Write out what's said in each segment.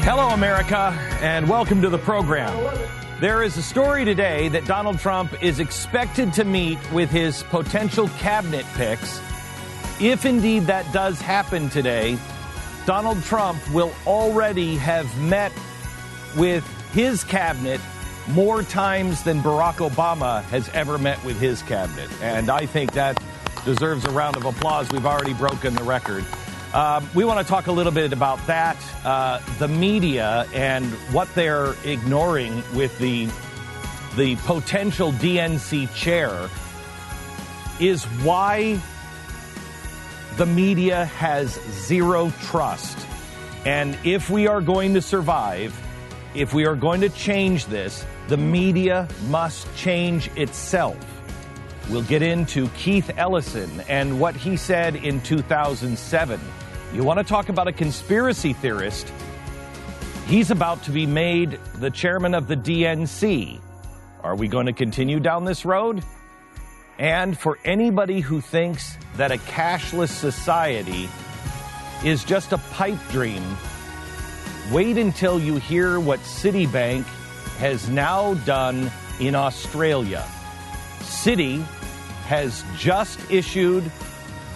Hello, America, and welcome to the program. There is a story today that Donald Trump is expected to meet with his potential cabinet picks. If indeed that does happen today, Donald Trump will already have met with his cabinet more times than Barack Obama has ever met with his cabinet. And I think that deserves a round of applause. We've already broken the record. We want to talk a little bit about that, the media and what they're ignoring with the potential DNC chair is why the media has zero trust. And if we are going to survive, if we are going to change this, the media must change itself. We'll get into Keith Ellison and what he said in 2007. You want to talk about a conspiracy theorist? He's about to be made the chairman of the DNC. Are we going to continue down this road? And for anybody who thinks that a cashless society is just a pipe dream, wait until you hear what Citibank has now done in Australia. Citi has just issued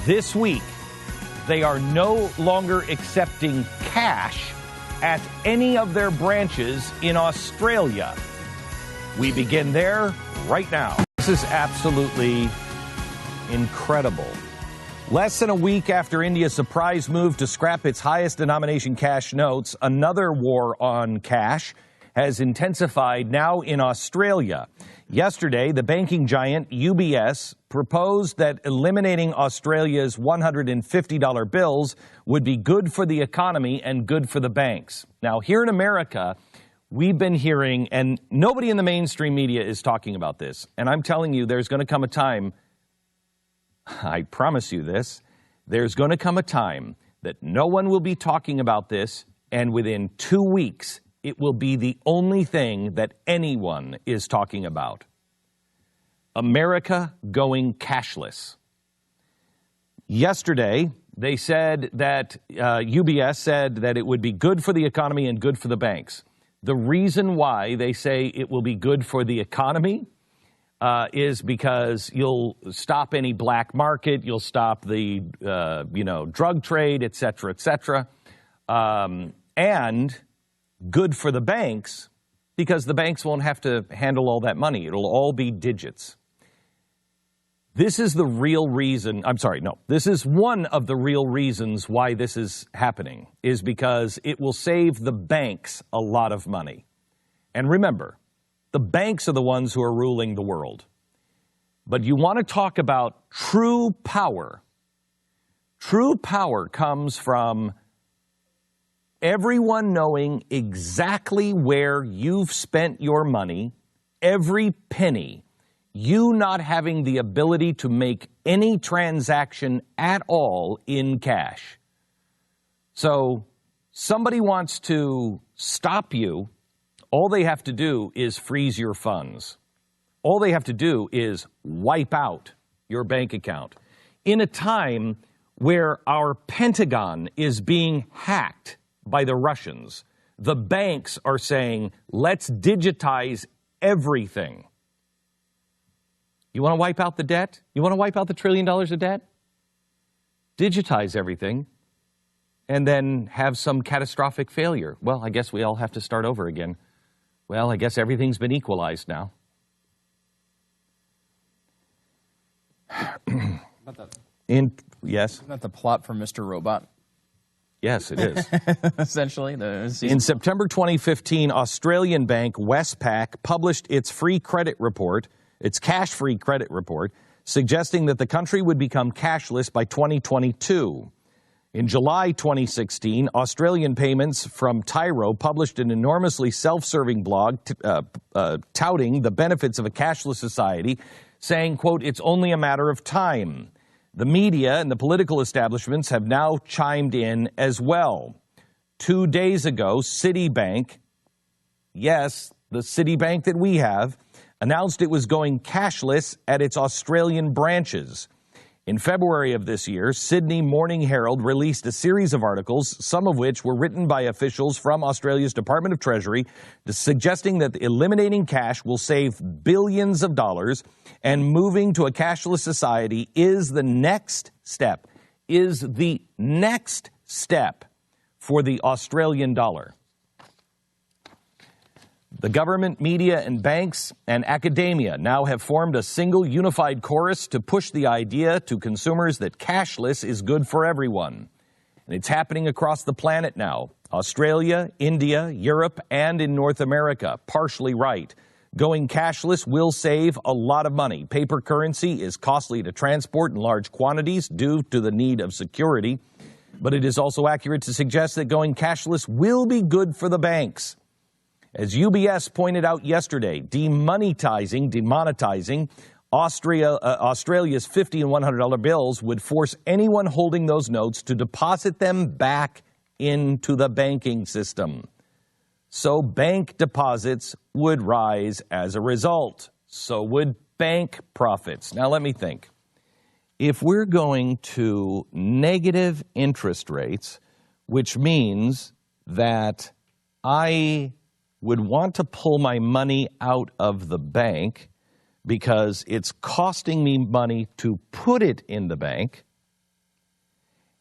this week, they are no longer accepting cash at any of their branches in Australia. We begin there right now. This is absolutely incredible. Less than a week after India's surprise move to scrap its highest denomination cash notes, another war on cash has intensified now in Australia. Yesterday, the banking giant UBS proposed that eliminating Australia's $150 bills would be good for the economy and good for the banks. Now, here in America, we've been hearing, and nobody in the mainstream media is talking about this, and I'm telling you, there's going to come a time, I promise you this, there's going to come a time that no one will be talking about this, and within 2 weeks, it will be the only thing that anyone is talking about. America going cashless. Yesterday, they said that UBS said that it would be good for the economy and good for the banks. The reason why they say it will be good for the economy is because you'll stop any black market, you'll stop the drug trade, et cetera, and good for the banks because the banks won't have to handle all that money. It'll all be digits. This is the real reason, this is one of the real reasons why this is happening, is because it will save the banks a lot of money. And remember, the banks are the ones who are ruling the world. But you want to talk about true power. True power comes from everyone knowing exactly where you've spent your money, every penny, you not having the ability to make any transaction at all in cash. So somebody wants to stop you, all they have to do is freeze your funds. All they have to do is wipe out your bank account. In a time where our Pentagon is being hacked by the Russians, the banks are saying, let's digitize everything. You want to wipe out the debt? You want to wipe out the $1 trillion of debt? Digitize everything and then have some catastrophic failure. Well, I guess we all have to start over again. Well, I guess everything's been equalized now. Yes? Isn't that the plot for Mr. Robot? Yes, it is. Essentially. In September 2015, Australian bank Westpac published its cash-free credit report, suggesting that the country would become cashless by 2022. In July 2016, Australian Payments from Tyro published an enormously self-serving blog touting the benefits of a cashless society, saying, quote, it's only a matter of time. The media and the political establishments have now chimed in as well. 2 days ago, Citibank, yes, the Citibank that we have, announced it was going cashless at its Australian branches. In February of this year, Sydney Morning Herald released a series of articles, some of which were written by officials from Australia's Department of Treasury, suggesting that eliminating cash will save billions of dollars and moving to a cashless society is the next step for the Australian dollar. The government, media, and banks and academia now have formed a single unified chorus to push the idea to consumers that cashless is good for everyone. And it's happening across the planet now. Australia, India, Europe, and in North America, partially right. Going cashless will save a lot of money. Paper currency is costly to transport in large quantities due to the need of security. But it is also accurate to suggest that going cashless will be good for the banks. As UBS pointed out yesterday, demonetizing Australia's $50 and $100 bills would force anyone holding those notes to deposit them back into the banking system. So bank deposits would rise as a result. So would bank profits. Now let me think. If we're going to negative interest rates, which means that I would want to pull my money out of the bank because it's costing me money to put it in the bank,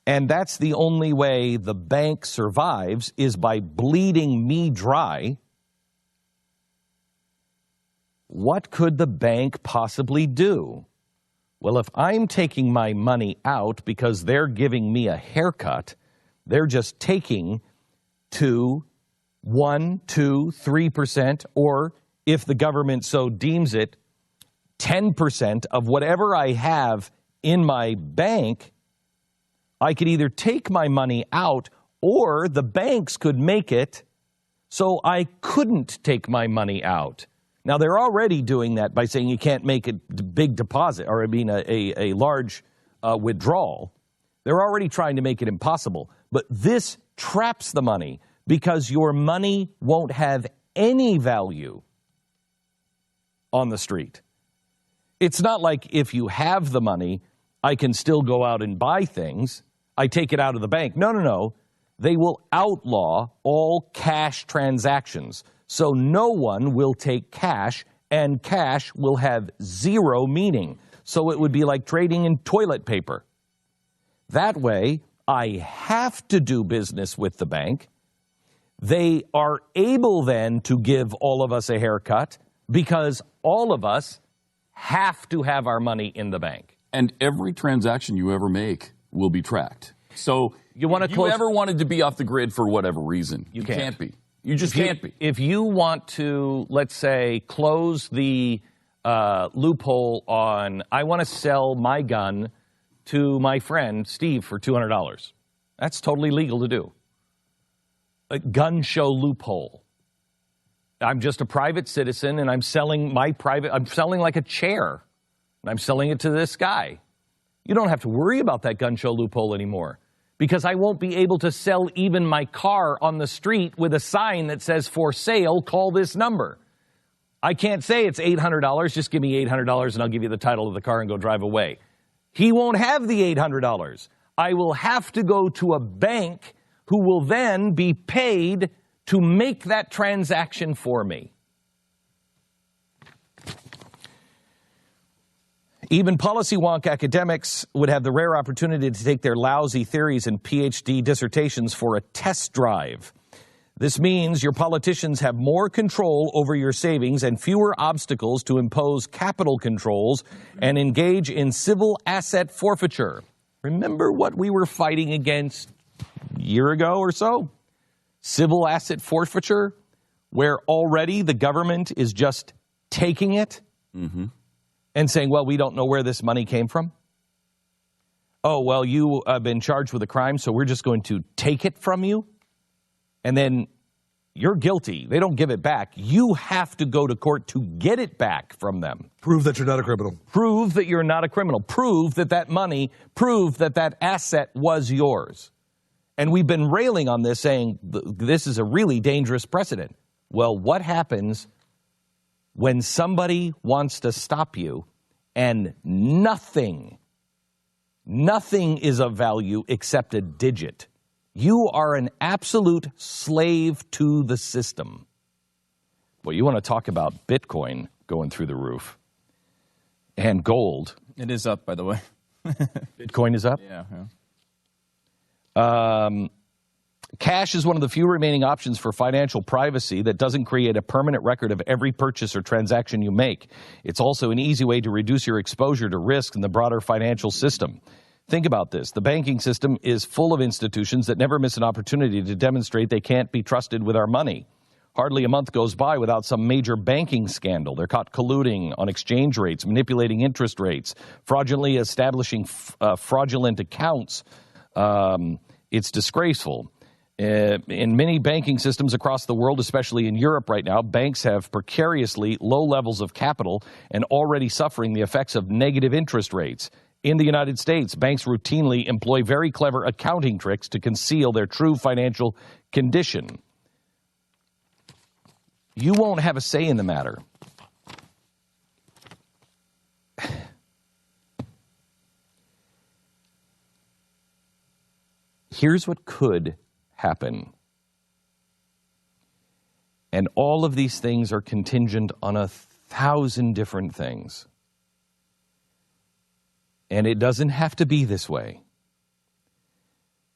and that's the only way the bank survives is by bleeding me dry, what could the bank possibly do? Well, if I'm taking my money out because they're giving me a haircut, they're just taking 1%, 2%, 3%, or if the government so deems it, 10% of whatever I have in my bank, I could either take my money out or the banks could make it so I couldn't take my money out. Now, they're already doing that by saying you can't make a big deposit, or a large withdrawal. They're already trying to make it impossible. But this traps the money because your money won't have any value on the street. It's not like if you have the money, I can still go out and buy things. I take it out of the bank. No. They will outlaw all cash transactions. So no one will take cash, and cash will have zero meaning. So it would be like trading in toilet paper. That way, I have to do business with the bank. They are able then to give all of us a haircut because all of us have to have our money in the bank. And every transaction you ever make will be tracked. So if you ever wanted to be off the grid for whatever reason, you can't be. You just can't be. If you want to, let's say, close the loophole on, I want to sell my gun to my friend Steve for $200. That's totally legal to do. A gun show loophole. I'm just a private citizen and I'm selling I'm selling like a chair. And I'm selling it to this guy. You don't have to worry about that gun show loophole anymore because I won't be able to sell even my car on the street with a sign that says, for sale, call this number. I can't say it's $800, just give me $800 and I'll give you the title of the car and go drive away. He won't have the $800. I will have to go to a bank who will then be paid to make that transaction for me. Even policy wonk academics would have the rare opportunity to take their lousy theories and PhD dissertations for a test drive. This means your politicians have more control over your savings and fewer obstacles to impose capital controls and engage in civil asset forfeiture. Remember what we were fighting against a year ago or so? Civil asset forfeiture, where already the government is just taking it and saying, well, we don't know where this money came from. Oh, well, you have been charged with a crime, so we're just going to take it from you. And then you're guilty. They don't give it back. You have to go to court to get it back from them. Prove that you're not a criminal. Prove that you're not a criminal. Prove that that money, prove that that asset was yours. And we've been railing on this, saying this is a really dangerous precedent. Well, what happens when somebody wants to stop you and nothing Nothing is of value except a digit. You are an absolute slave to the system. Well, you want to talk about Bitcoin going through the roof and gold. It is up, by the way. Bitcoin is up? Yeah. Cash is one of the few remaining options for financial privacy that doesn't create a permanent record of every purchase or transaction you make. It's also an easy way to reduce your exposure to risk in the broader financial system. Think about this. The banking system is full of institutions that never miss an opportunity to demonstrate they can't be trusted with our money. Hardly a month goes by without some major banking scandal. They're caught colluding on exchange rates, manipulating interest rates, fraudulently establishing fraudulent accounts. It's disgraceful. In many banking systems across the world, especially in Europe right now, banks have precariously low levels of capital and already suffering the effects of negative interest rates. In the United States, banks routinely employ very clever accounting tricks to conceal their true financial condition. You won't have a say in the matter. Here's what could happen. And all of these things are contingent on 1,000 different things. And it doesn't have to be this way.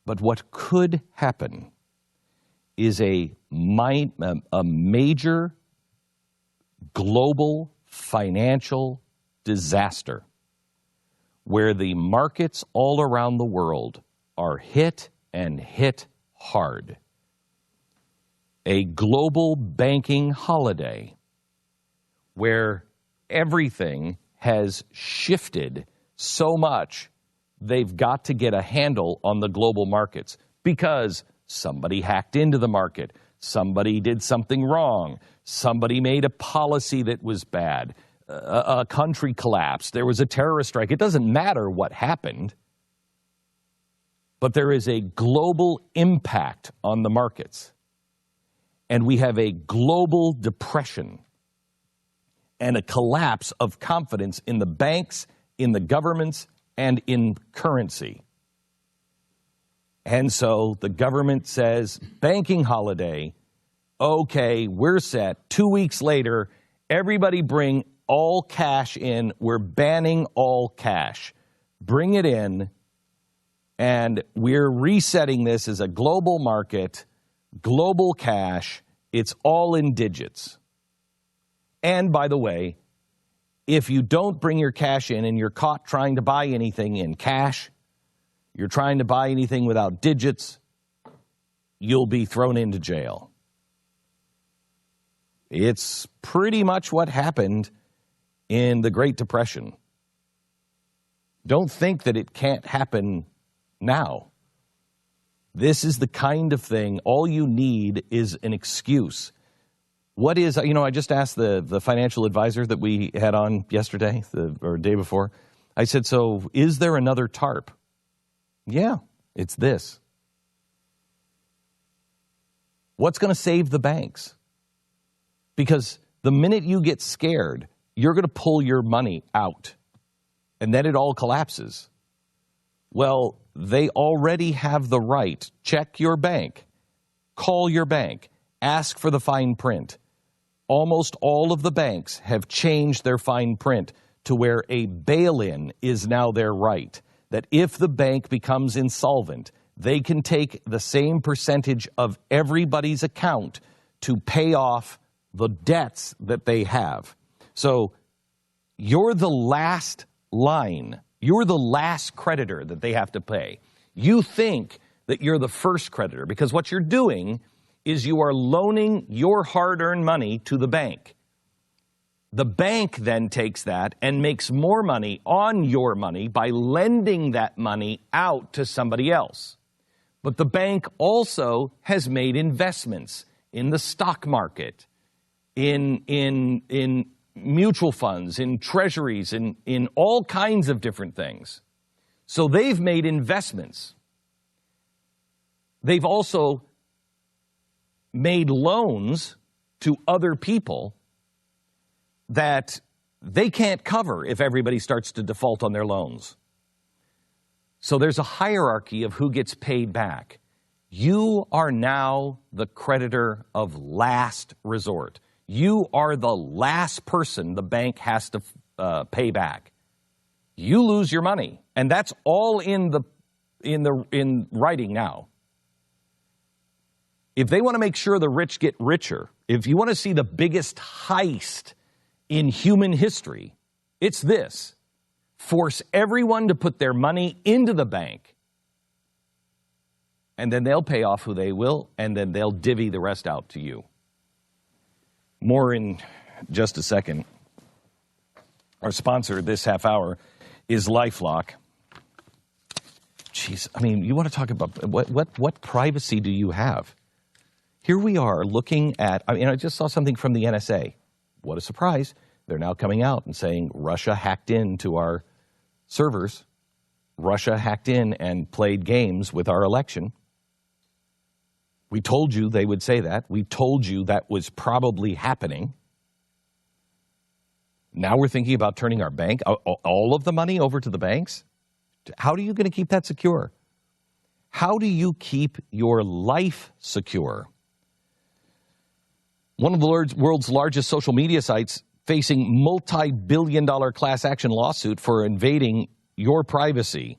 But what could happen is a major global financial disaster where the markets all around the world are hit and hit hard. A global banking holiday where everything has shifted so much they've got to get a handle on the global markets because somebody hacked into the market, somebody did something wrong, somebody made a policy that was bad, a country collapsed, there was a terrorist strike. It doesn't matter what happened, but there is a global impact on the markets. And we have a global depression and a collapse of confidence in the banks, in the governments, and in currency. And so the government says, banking holiday, okay, we're set. 2 weeks later, everybody bring all cash in. We're banning all cash. Bring it in, and we're resetting this as a global market, global cash. It's all in digits. And by the way, if you don't bring your cash in and you're caught trying to buy anything in cash, you're trying to buy anything without digits, you'll be thrown into jail. It's pretty much what happened in the Great Depression. Don't think that it can't happen now. This is the kind of thing, all you need is an excuse. What is, I just asked the financial advisor that we had on yesterday, or day before. I said, so is there another TARP? Yeah, it's this. What's going to save the banks? Because the minute you get scared, you're going to pull your money out, and then it all collapses. Well, they already have the right. Check your bank. Call your bank. Ask for the fine print. Almost all of the banks have changed their fine print to where a bail-in is now their right. That if the bank becomes insolvent, they can take the same percentage of everybody's account to pay off the debts that they have. So you're the last line. You're the last creditor that they have to pay. You think that you're the first creditor because what you're doing is you are loaning your hard-earned money to the bank. The bank then takes that and makes more money on your money by lending that money out to somebody else. But the bank also has made investments in the stock market, in mutual funds, in treasuries, in all kinds of different things. So they've made investments. They've also made loans to other people that they can't cover if everybody starts to default on their loans. So there's a hierarchy of who gets paid back. You are now the creditor of last resort. You are the last person the bank has to pay back. You lose your money, and that's all in writing now. If they want to make sure the rich get richer, if you want to see the biggest heist in human history, it's this. Force everyone to put their money into the bank, and then they'll pay off who they will, and then they'll divvy the rest out to you. More in just a second. Our sponsor this half hour is LifeLock. Jeez, I mean, you want to talk about what privacy do you have? Here we are looking at, I just saw something from the NSA. What a surprise. They're now coming out and saying Russia hacked into our servers. Russia hacked in and played games with our election. We told you they would say that. We told you that was probably happening. Now we're thinking about turning our bank, all of the money over to the banks? How are you going to keep that secure? How do you keep your life secure? One of the world's largest social media sites facing multi-billion-dollar class action lawsuit for invading your privacy.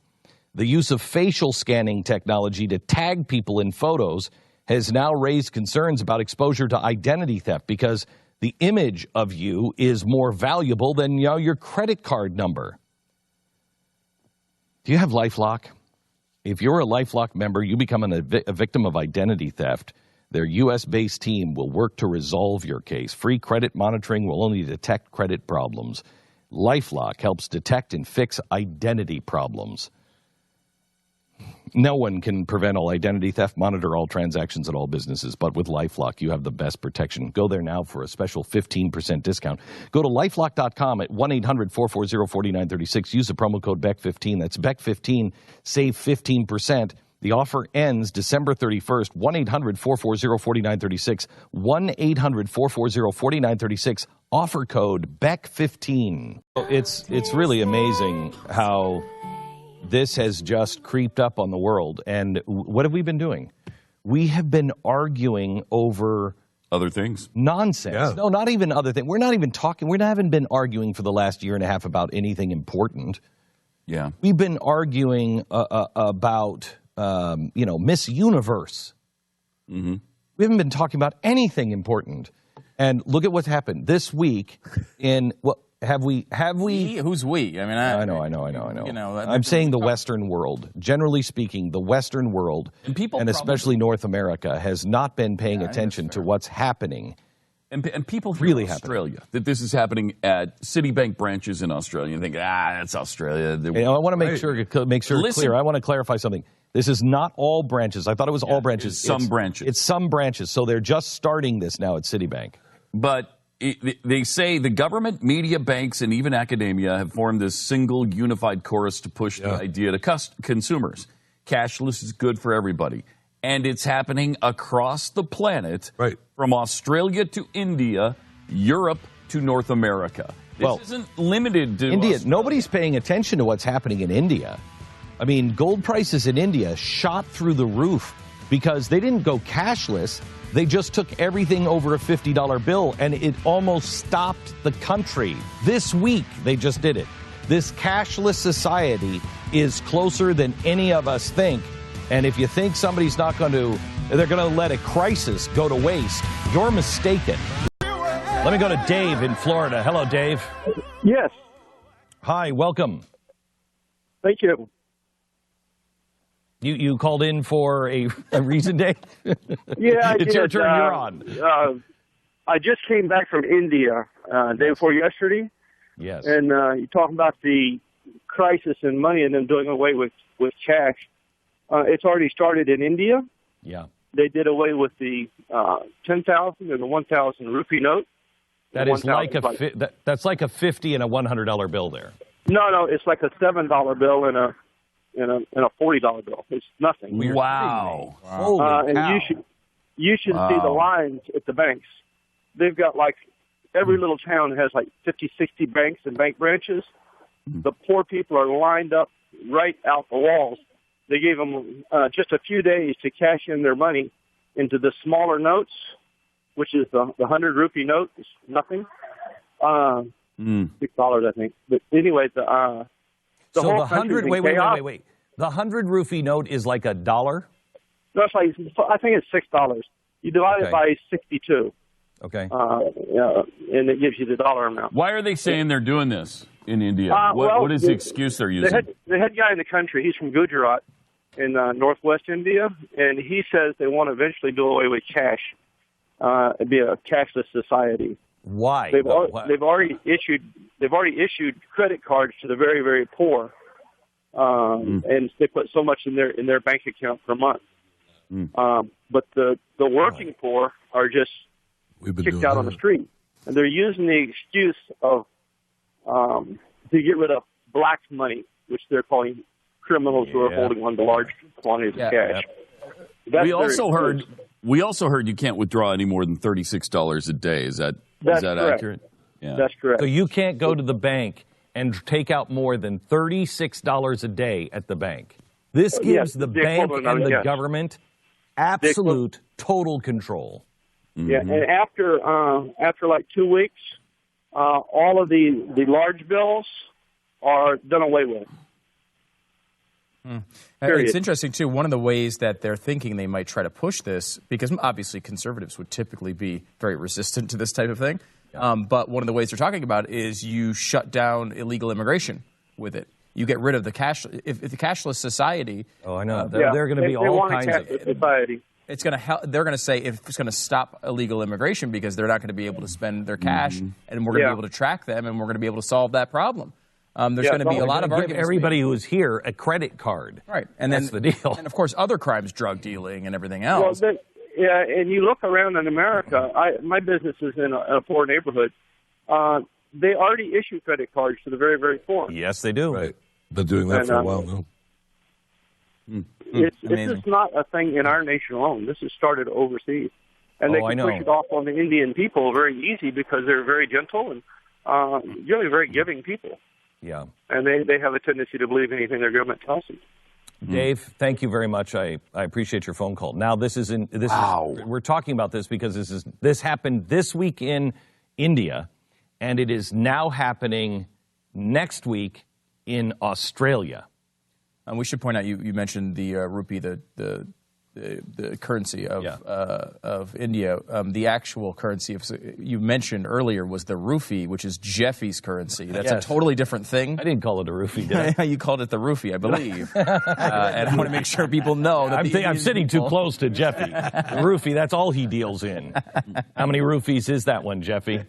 The use of facial scanning technology to tag people in photos has now raised concerns about exposure to identity theft because the image of you is more valuable than your credit card number. Do you have LifeLock? If you're a LifeLock member, you become a victim of identity theft. Their U.S.-based team will work to resolve your case. Free credit monitoring will only detect credit problems. LifeLock helps detect and fix identity problems. No one can prevent all identity theft, monitor all transactions at all businesses, but with LifeLock, you have the best protection. Go there now for a special 15% discount. Go to LifeLock.com at 1-800-440-4936. Use the promo code BECK15. That's BECK15. Save 15%. The offer ends December 31st. 1-800-440-4936. 1-800-440-4936. Offer code BECK15. It's really amazing how this has just creeped up on the world. And what have we been doing? We have been arguing over other things. Nonsense. Yeah. No, not even other things. We're not even talking. We haven't been arguing for the last year and a half about anything important. Yeah. We've been arguing about, Miss Universe. Mm-hmm. We haven't been talking about anything important. And look at what's happened this week in what. Have we? Who's we? I mean, I know. I'm saying the Western world. Generally speaking, the Western world, and especially North America, has not been paying attention to what's happening. And people really in Australia that this is happening at Citibank branches in Australia and think, that's Australia. I want to make sure it's clear. I want to clarify something. This is not all branches. I thought it was all branches. It's some branches. It's some branches. So they're just starting this now at Citibank. But they say the government, media, banks, and even academia have formed this single unified chorus to push the idea to consumers. Cashless is good for everybody. And it's happening across the planet, from Australia to India, Europe to North America. This isn't limited to India. Australia. Nobody's paying attention to what's happening in India. I mean, gold prices in India shot through the roof because they didn't go cashless. They just took everything over a $50 bill, and it almost stopped the country. This week, they just did it. This cashless society is closer than any of us think. And if you think somebody's not they're going to let a crisis go to waste, you're mistaken. Let me go to Dave in Florida. Hello, Dave. Yes. Hi, welcome. Thank you. You called in for a reason, Dave? Yeah, it's your turn. You're on. I just came back from India day before yesterday. Yes. And you talking about the crisis in money and them doing away with cash. It's already started in India. Yeah. They did away with the 10,000 and the 1,000 rupee note. That is that's like a $50 and a $100 bill there. No, it's like a $7 bill and a $40 bill. It's nothing. Wow. Holy cow. And you should see the lines at the banks. They've got every little town has 50, 60 banks and bank branches. The poor people are lined up right out the walls. They gave them just a few days to cash in their money into the smaller notes, which is the 100 rupee note. It's nothing. $6, I think. But anyway, the so whole the 100. Wait. The 100 rupee note is like $1. No, it's like, I think it's $6. You divide it by 62. Okay. And it gives you the dollar amount. Why are they saying they're doing this in India? What is the excuse they're using? The head guy in the country, he's from Gujarat in northwest India, and he says they want to eventually do away with cash. It'd be a cashless society. Why? They've already issued credit cards to the very, very poor, and they put so much in their bank account per month. But the working poor are just kicked out on the street, and they're using the excuse of to get rid of black money, which they're calling criminals who are holding on to large quantities of cash. We also heard you can't withdraw any more than $36 a day. Is that accurate? Yeah. That's correct. So you can't go to the bank and take out more than $36 a day at the bank. This gives the bank and the government absolute total control. Yeah, and after like 2 weeks, all of the large bills are done away with. It's interesting, too. One of the ways that they're thinking they might try to push this, because obviously conservatives would typically be very resistant to this type of thing, but one of the ways they're talking about is you shut down illegal immigration with it. You get rid of the cash. If the cashless society. Oh, I know. They're going to be all kinds of society. It's going to help. They're going to say if it's going to stop illegal immigration because they're not going to be able to spend their cash, and we're going to be able to track them, and we're going to be able to solve that problem. There's going to be a lot of arguments. Everybody who is here a credit card. Right, and that's the deal. And of course, other crimes, drug dealing, and everything else. Well, and you look around in America. My business is in a poor neighborhood. They already issue credit cards to the very, very poor. Yes, they do. Right, been doing that for a while now. This is not a thing in our nation alone. This has started overseas. And they can push it off on the Indian people very easy because they're very gentle and really very giving people. Yeah. And they have a tendency to believe anything their government tells them. Dave, thank you very much. I appreciate your phone call. Now, we're talking about this because this happened this week in India, and it is now happening next week in Australia. And we should point out, you mentioned the rupee, the currency of India. The actual currency you mentioned earlier was the rupee, which is Jeffy's currency. That's a totally different thing. I didn't call it a rupee, did I? You called it the rupee, I believe. And I want to make sure people know that I'm sitting too close to Jeffy. The rupee, that's all he deals in. How many rupees is that one, Jeffy?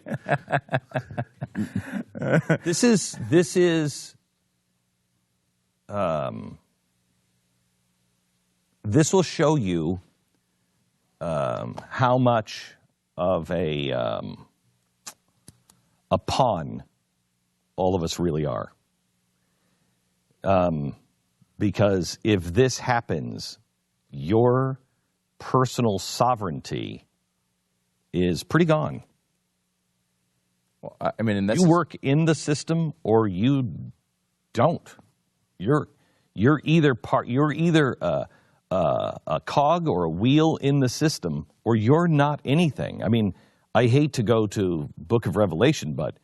This will show you how much of a pawn all of us really are. Because if this happens, your personal sovereignty is pretty gone. Well, I mean, and you work in the system or you don't. You're either a cog or a wheel in the system, or you're not anything. I mean, I hate to go to Book of Revelation, but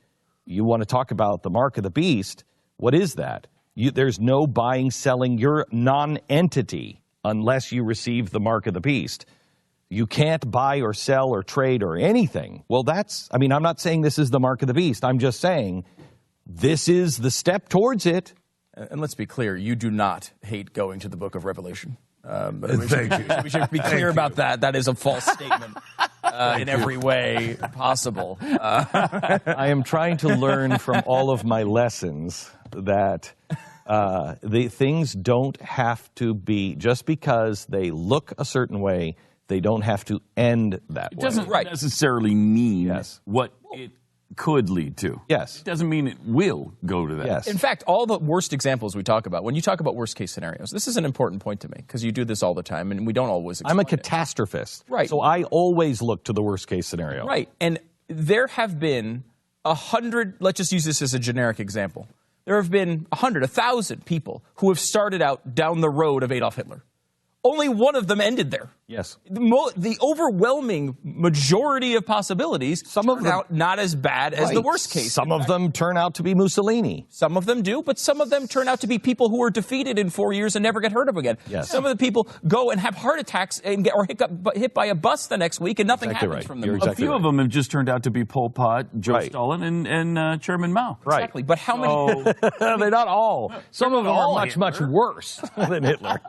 you want to talk about the mark of the beast. What is that? There's no buying, selling. You're non-entity unless you receive the mark of the beast. You can't buy or sell or trade or anything. Well, I'm not saying this is the mark of the beast. I'm just saying this is the step towards it. And let's be clear, you do not hate going to the Book of Revelation. We should be clear about that. That is a false statement in every way possible. I am trying to learn from all of my lessons that the things don't have to be, just because they look a certain way, they don't have to end that way. It doesn't necessarily mean what it could lead to. Yes. It doesn't mean it will go to that. Yes. In fact, all the worst examples we talk about, when you talk about worst case scenarios, this is an important point to make because you do this all the time and we don't always explain I'm a catastrophist. Right. So I always look to the worst case scenario. Right. And there have been 100, let's just use this as a generic example, there have been 100, 1,000 people who have started out down the road of Adolf Hitler. Only one of them ended there. Yes. The overwhelming majority of possibilities turn out not as bad as the worst case. Some of them turn out to be Mussolini. Some of them do, but some of them turn out to be people who are defeated in 4 years and never get heard of again. Yes. Some of the people go and have heart attacks and get hit by a bus the next week and nothing happens from them. A few of them have just turned out to be Pol Pot, Joe Stalin, and Chairman Mao. Exactly, but how many? They're not all. Some of them are much, much worse than Hitler.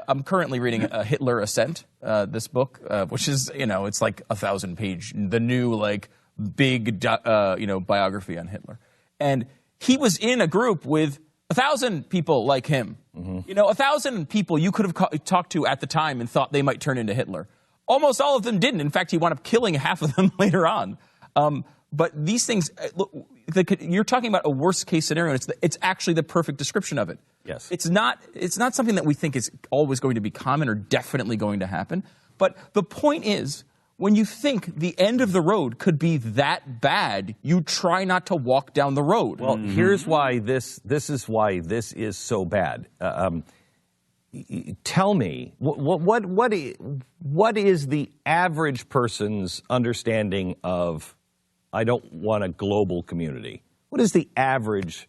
I'm currently reading Hitler Ascent, this book, which is, it's like 1,000-page, the new, big, biography on Hitler. And he was in a group with 1,000 people like him. Mm-hmm. 1,000 people you could have talked to at the time and thought they might turn into Hitler. Almost all of them didn't. In fact, he wound up killing half of them later on. But these things, look, you're talking about a worst-case scenario. It's actually the perfect description of it. Yes. It's not something that we think is always going to be common or definitely going to happen. But the point is, when you think the end of the road could be that bad, you try not to walk down the road. Well, here's why this is why this is so bad. Tell me, what is the average person's understanding of, I don't want a global community? What is the average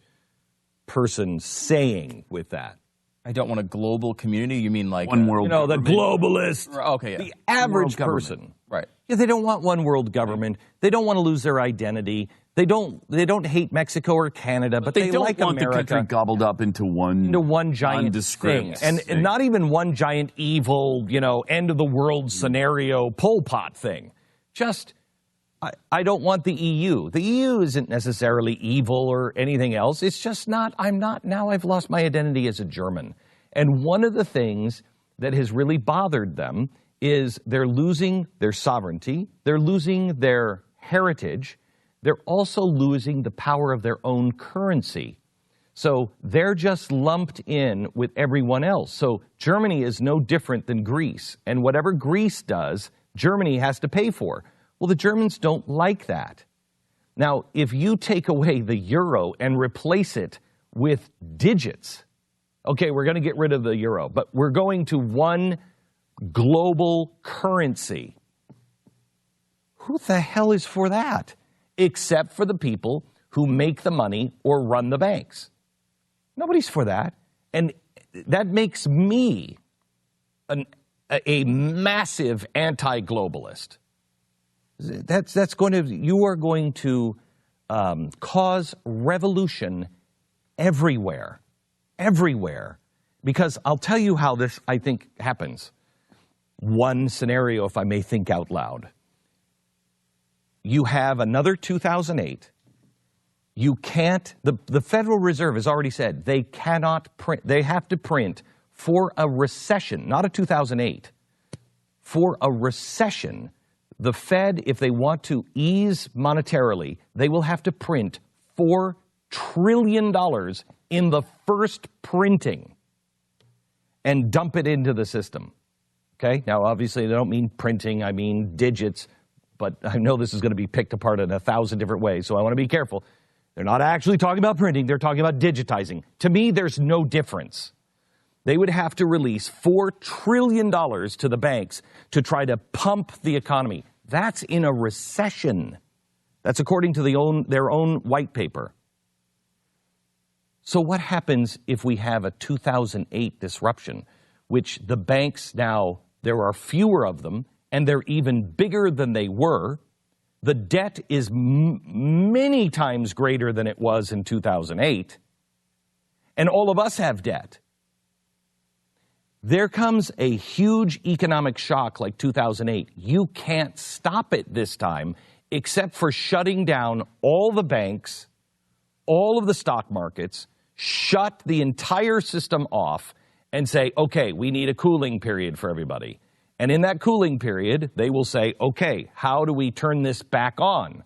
person saying with that? I don't want a global community? You mean like one world government? The globalist. Okay, yeah. The average person. Right. Yeah, they don't want one world government. They don't want to lose their identity. They don't hate Mexico or Canada, but they don't like want America. the country gobbled up into one giant thing. And not even one giant evil, end of the world scenario Pol Pot thing. Just, I don't want the EU. The EU isn't necessarily evil or anything else. It's just now I've lost my identity as a German. And one of the things that has really bothered them is they're losing their sovereignty. They're losing their heritage. They're also losing the power of their own currency. So they're just lumped in with everyone else. So Germany is no different than Greece. And whatever Greece does, Germany has to pay for. Well, the Germans don't like that. Now, if you take away the euro and replace it with digits, okay, we're going to get rid of the euro, but we're going to one global currency. Who the hell is for that? Except for the people who make the money or run the banks. Nobody's for that. And that makes me a massive anti-globalist. You are going to cause revolution everywhere, because I'll tell you how this, I think, happens. One scenario, if I may think out loud. You have another 2008. You can't, the Federal Reserve has already said they cannot print, they have to print for a recession, not a 2008, for a recession. The Fed, if they want to ease monetarily, they will have to print $4 trillion in the first printing and dump it into the system. Okay? Now, obviously, they don't mean printing, I mean digits, but I know this is going to be picked apart in 1,000 different ways, so I want to be careful. They're not actually talking about printing, they're talking about digitizing. To me, there's no difference. They would have to release $4 trillion to the banks to try to pump the economy. That's in a recession. That's according to their own white paper. So what happens if we have a 2008 disruption, which the banks now, there are fewer of them, and they're even bigger than they were. The debt is many times greater than it was in 2008, and all of us have debt. There comes a huge economic shock like 2008. You can't stop it this time except for shutting down all the banks, all of the stock markets, shut the entire system off and say, okay, we need a cooling period for everybody. And in that cooling period, they will say, okay, how do we turn this back on?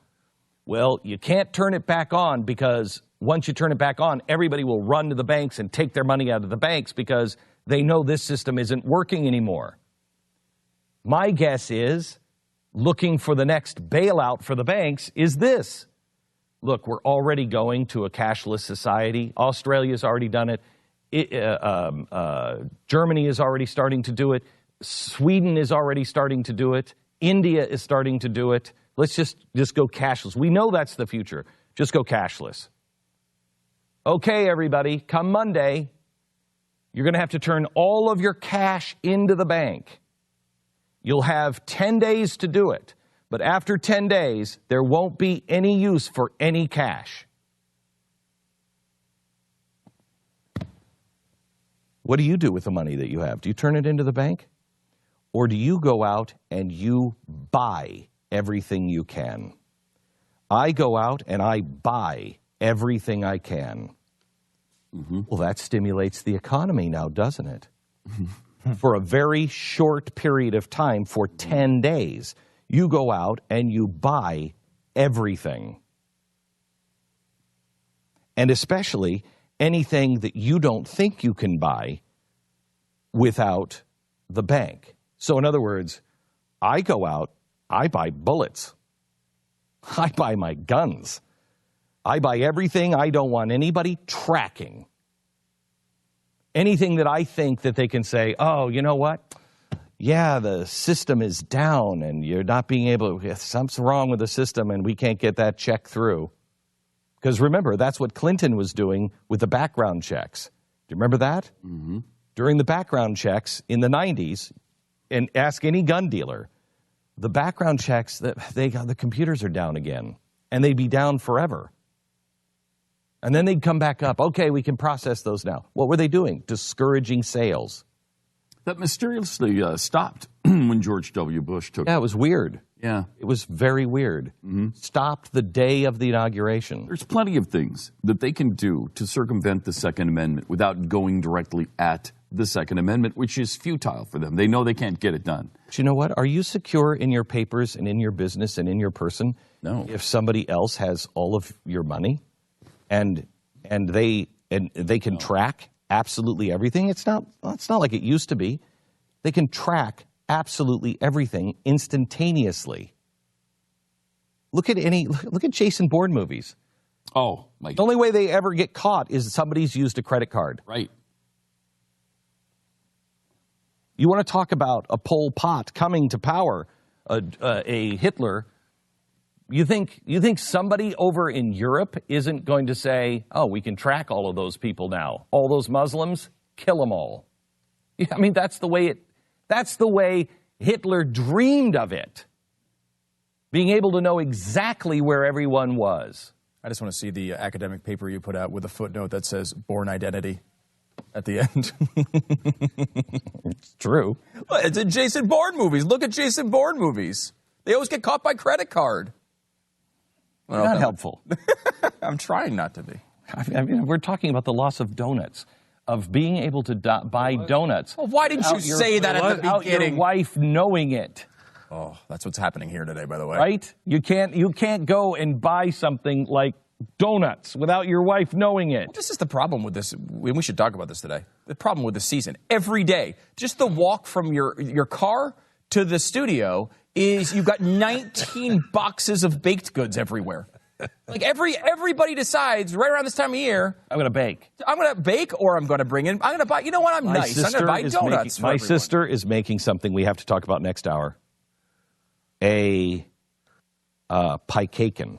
Well, you can't turn it back on because once you turn it back on, everybody will run to the banks and take their money out of the banks because they know this system isn't working anymore. My guess is, looking for the next bailout for the banks is this. look, we're already going to a cashless society. Australia's already done it. Germany is already starting to do it. Sweden is already starting to do it. India is starting to do it. Let's just go cashless. We know that's the future. Just go cashless. Okay, everybody, come Monday, you're going to have to turn all of your cash into the bank. You'll have 10 days to do it. But after 10 days, there won't be any use for any cash. What do you do with the money that you have? Do you turn it into the bank? Or do you go out and you buy everything you can? I go out and I buy everything I can. Mm-hmm. Well, that stimulates the economy now, doesn't it? For a very short period of time, for 10 days, you go out and you buy everything. And especially anything that you don't think you can buy without the bank. So in other words, I go out, I buy bullets. I buy my guns. I buy everything I don't want anybody tracking. Anything that I think that they can say, oh, you know what? Yeah, the system is down and you're not being able to, something's wrong with the system and we can't get that check through. Because remember, that's what Clinton was doing with the background checks. Do you remember that? Mm-hmm. During the background checks in the 90s, and ask any gun dealer, the background checks, the computers are down again, and they'd be down forever. And then they'd come back up. Okay, we can process those now. What were they doing? Discouraging sales. That mysteriously stopped when George W. Bush took it. Yeah, it was weird. Yeah. It was very weird. Mm-hmm. Stopped the day of the inauguration. There's plenty of things that they can do to circumvent the Second Amendment without going directly at the Second Amendment, which is futile for them. They know they can't get it done. But you know what? Are you secure in your papers and in your business and in your person? No. If somebody else has all of your money and they can track absolutely everything, it's not like it used to be. They can track absolutely everything instantaneously. Look at Jason Bourne movies. Oh, my God. The only way they ever get caught is somebody's used a credit card. Right. You want to talk about a Pol Pot coming to power, a Hitler? You think somebody over in Europe isn't going to say, "Oh, we can track all of those people now. All those Muslims, kill them all." Yeah, I mean, that's the way Hitler dreamed of it. Being able to know exactly where everyone was. I just want to see the academic paper you put out with a footnote that says "Born Identity" at the end. It's true. Well, it's in Jason Bourne movies. Look at Jason Bourne movies. They always get caught by credit card. Well, not helpful. I'm trying not to be. I mean, we're talking about the loss of donuts, of being able to buy donuts. Well, why didn't you say that at the beginning? Without your wife knowing it. Oh, that's what's happening here today, by the way. Right? You can't go and buy something like donuts without your wife knowing it. Well, this is the problem with this. We should talk about this today. The problem with this season. Every day, just the walk from your car to the studio is you've got 19 boxes of baked goods everywhere. Like everybody decides right around this time of year, I'm going to bake. I'm going to bake, or I'm going to bring in. I'm going to buy. You know what? I'm nice. I'm going to buy donuts. My sister is making something we have to talk about next hour. A pie caken.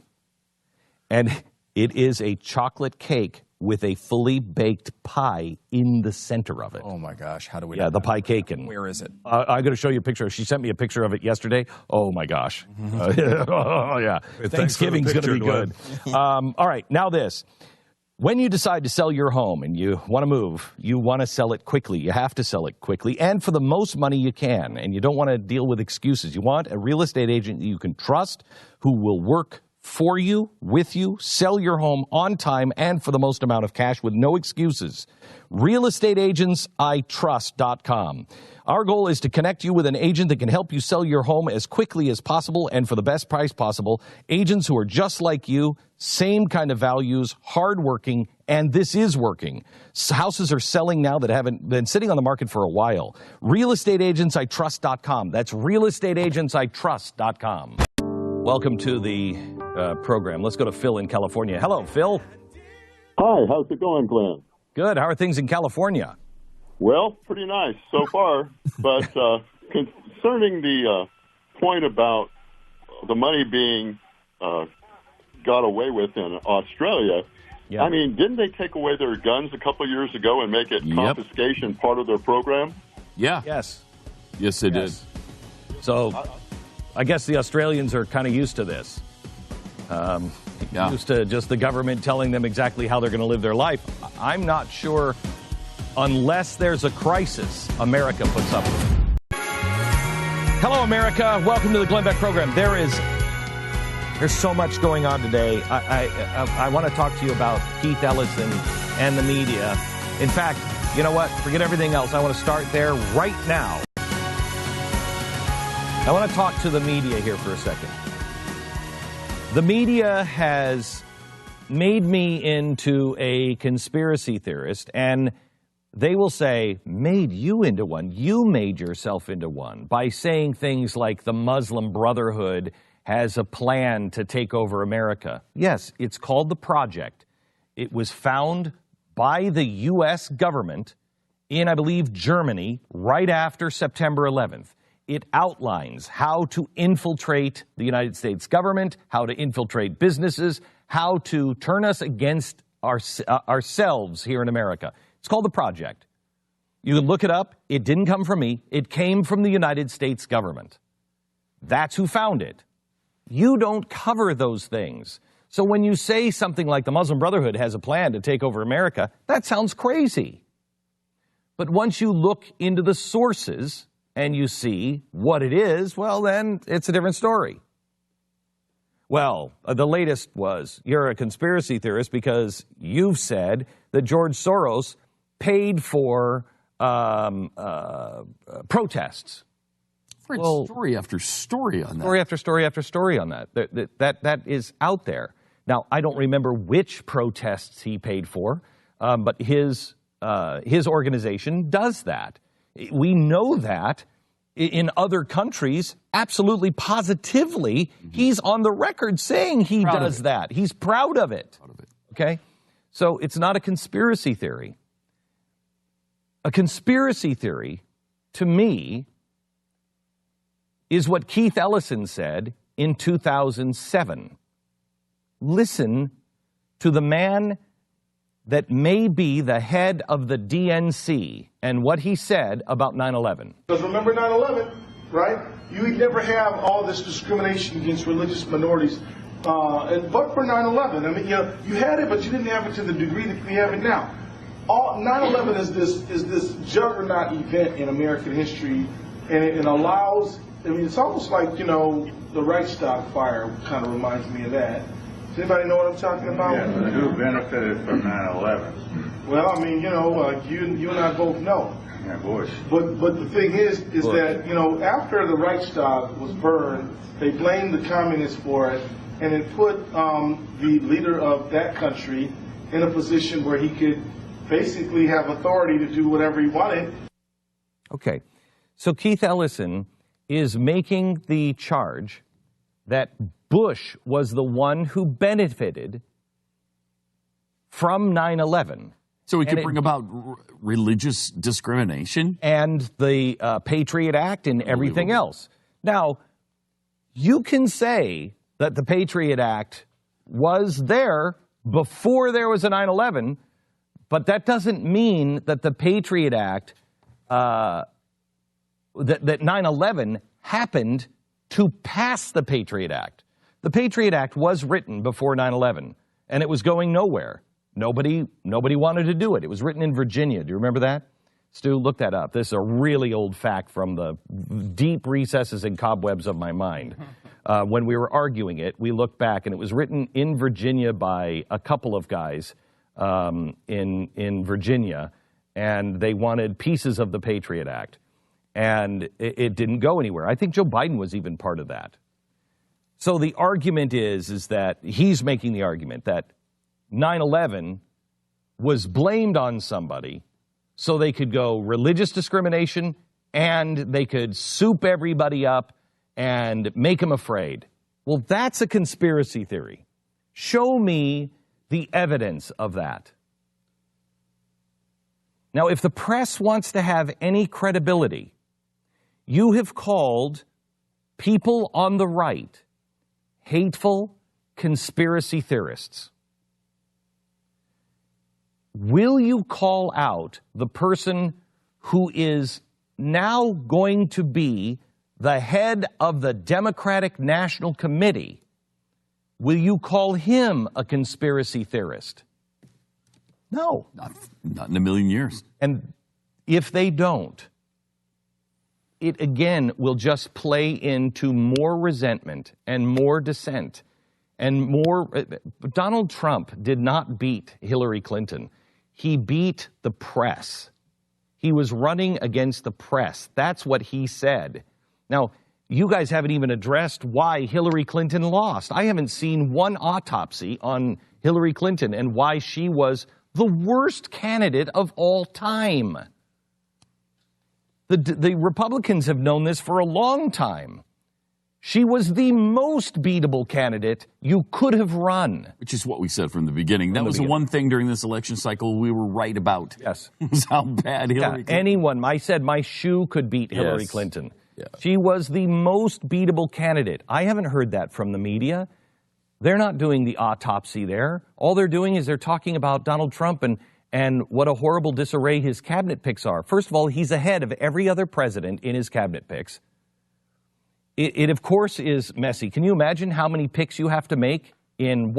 And it is a chocolate cake with a fully baked pie in the center of it. Oh, my gosh. How do we... Yeah, the pie caken. Where is it? I'm going to show you a picture. She sent me a picture of it yesterday. Oh, my gosh. Oh, yeah. Thanksgiving's going to be good. All right, now this. When you decide to sell your home and you want to move, you want to sell it quickly. You have to sell it quickly and for the most money you can. And you don't want to deal with excuses. You want a real estate agent that you can trust who will work for you, with you, sell your home on time and for the most amount of cash with no excuses. RealestateAgentsITrust.com. Our goal is to connect you with an agent that can help you sell your home as quickly as possible and for the best price possible. Agents who are just like you, same kind of values, hardworking, and this is working. Houses are selling now that haven't been sitting on the market for a while. RealestateAgentsITrust.com. That's RealestateAgentsITrust.com. Welcome to the program. Let's go to Phil in California. Hello, Phil. Hi, how's it going, Glenn? Good. How are things in California? Well, pretty nice so far. But concerning the point about the money being got away with in Australia, Yeah. I mean, didn't they take away their guns a couple of years ago and make it confiscation part of their program? Yeah. Yes. Yes, they did. So I guess the Australians are kind of used to this. Used to just the government telling them exactly how they're going to live their life. I'm not sure, unless there's a crisis, America puts up with it. Hello, America. Welcome to the Glenn Beck Program. There's so much going on today. I want to talk to you about Keith Ellison and the media. In fact, you know what? Forget everything else. I want to start there right now. I want to talk to the media here for a second. The media has made me into a conspiracy theorist, and they will say, made you into one. You made yourself into one by saying things like the Muslim Brotherhood has a plan to take over America. Yes, it's called the Project. It was found by the U.S. government in, I believe, Germany right after September 11th. It outlines how to infiltrate the United States government, how to infiltrate businesses, how to turn us against ourselves here in America. It's called the Project. You can look it up. It didn't come from me. It came from the United States government. That's who found it. You don't cover those things. So when you say something like the Muslim Brotherhood has a plan to take over America, that sounds crazy. But once you look into the sources and you see what it is, well, then it's a different story. Well, the latest was you're a conspiracy theorist because you've said that George Soros paid for protests. Story after story on that. Story after story after story on that. That is out there. Now, I don't remember which protests he paid for, but his organization does that. We know that in other countries, absolutely positively, he's on the record saying he does that. He's proud of it. Okay? So it's not a conspiracy theory. A conspiracy theory, to me, is what Keith Ellison said in 2007. Listen to the man that may be the head of the DNC and what he said about 9/11. Because remember 9/11, right? You would never have all this discrimination against religious minorities, but for 9/11. I mean, you had it, but you didn't have it to the degree that we have it now. 9/11 is this juggernaut event in American history, and it allows. I mean, it's almost like the Reichstag fire kind of reminds me of that. Does anybody know what I'm talking about? Yeah, but who benefited from 9/11? Well, I mean, you and I both know. Yeah, Bush. But the thing is that after the Reichstag was burned, they blamed the communists for it, and it put the leader of that country in a position where he could basically have authority to do whatever he wanted. Okay, so Keith Ellison is making the charge that Bush was the one who benefited from 9/11. So we could bring about religious discrimination? And the Patriot Act and everything else. Now, you can say that the Patriot Act was there before there was a 9/11, but that doesn't mean that the Patriot Act, that 9/11 happened to pass the Patriot Act. The Patriot Act was written before 9/11, and it was going nowhere. Nobody wanted to do it. It was written in Virginia. Do you remember that? Stu, look that up. This is a really old fact from the deep recesses and cobwebs of my mind. When we were arguing it, we looked back, and it was written in Virginia by a couple of guys in Virginia, and they wanted pieces of the Patriot Act. And it didn't go anywhere. I think Joe Biden was even part of that. So the argument is that he's making the argument that 9/11 was blamed on somebody so they could go religious discrimination and they could soup everybody up and make them afraid. Well, that's a conspiracy theory. Show me the evidence of that. Now, if the press wants to have any credibility, you have called people on the right hateful conspiracy theorists. Will you call out the person who is now going to be the head of the Democratic National Committee? Will you call him a conspiracy theorist? No. Not in a million years. And if they don't, it again will just play into more resentment and more dissent and more. Donald Trump did not beat Hillary Clinton. He beat the press. He was running against the press. That's what he said. Now, you guys haven't even addressed why Hillary Clinton lost. I haven't seen one autopsy on Hillary Clinton and why she was the worst candidate of all time. The Republicans have known this for a long time. She was the most beatable candidate you could have run. Which is what we said from the beginning. That was the one thing during this election cycle we were right about. Yes. Was how bad Hillary Clinton. Anyone, I said my shoe could beat Hillary Clinton. Yeah. She was the most beatable candidate. I haven't heard that from the media. They're not doing the autopsy there. All they're doing is they're talking about Donald Trump and what a horrible disarray his cabinet picks are. First of all, he's ahead of every other president in his cabinet picks. It of course, is messy. Can you imagine how many picks you have to make in,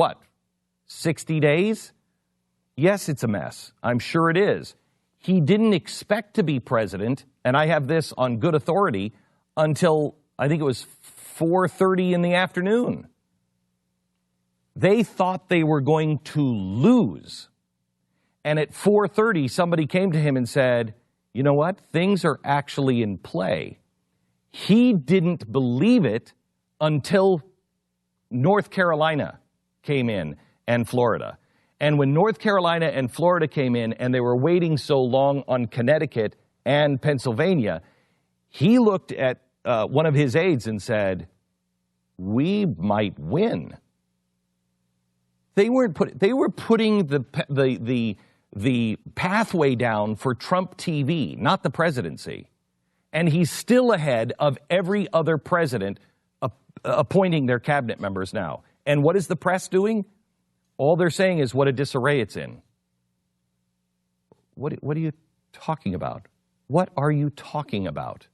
60 days? Yes, it's a mess. I'm sure it is. He didn't expect to be president, and I have this on good authority, until I think it was 4:30 in the afternoon. They thought they were going to lose. And at 4:30, somebody came to him and said, you know what? Things are actually in play. He didn't believe it until North Carolina came in and Florida. And when North Carolina and Florida came in and they were waiting so long on Connecticut and Pennsylvania, he looked at one of his aides and said, we might win. They were putting the pathway down for Trump TV, not the presidency. And he's still ahead of every other president appointing their cabinet members now. And what is the press doing? All they're saying is what a disarray it's in. What are you talking about? What are you talking about?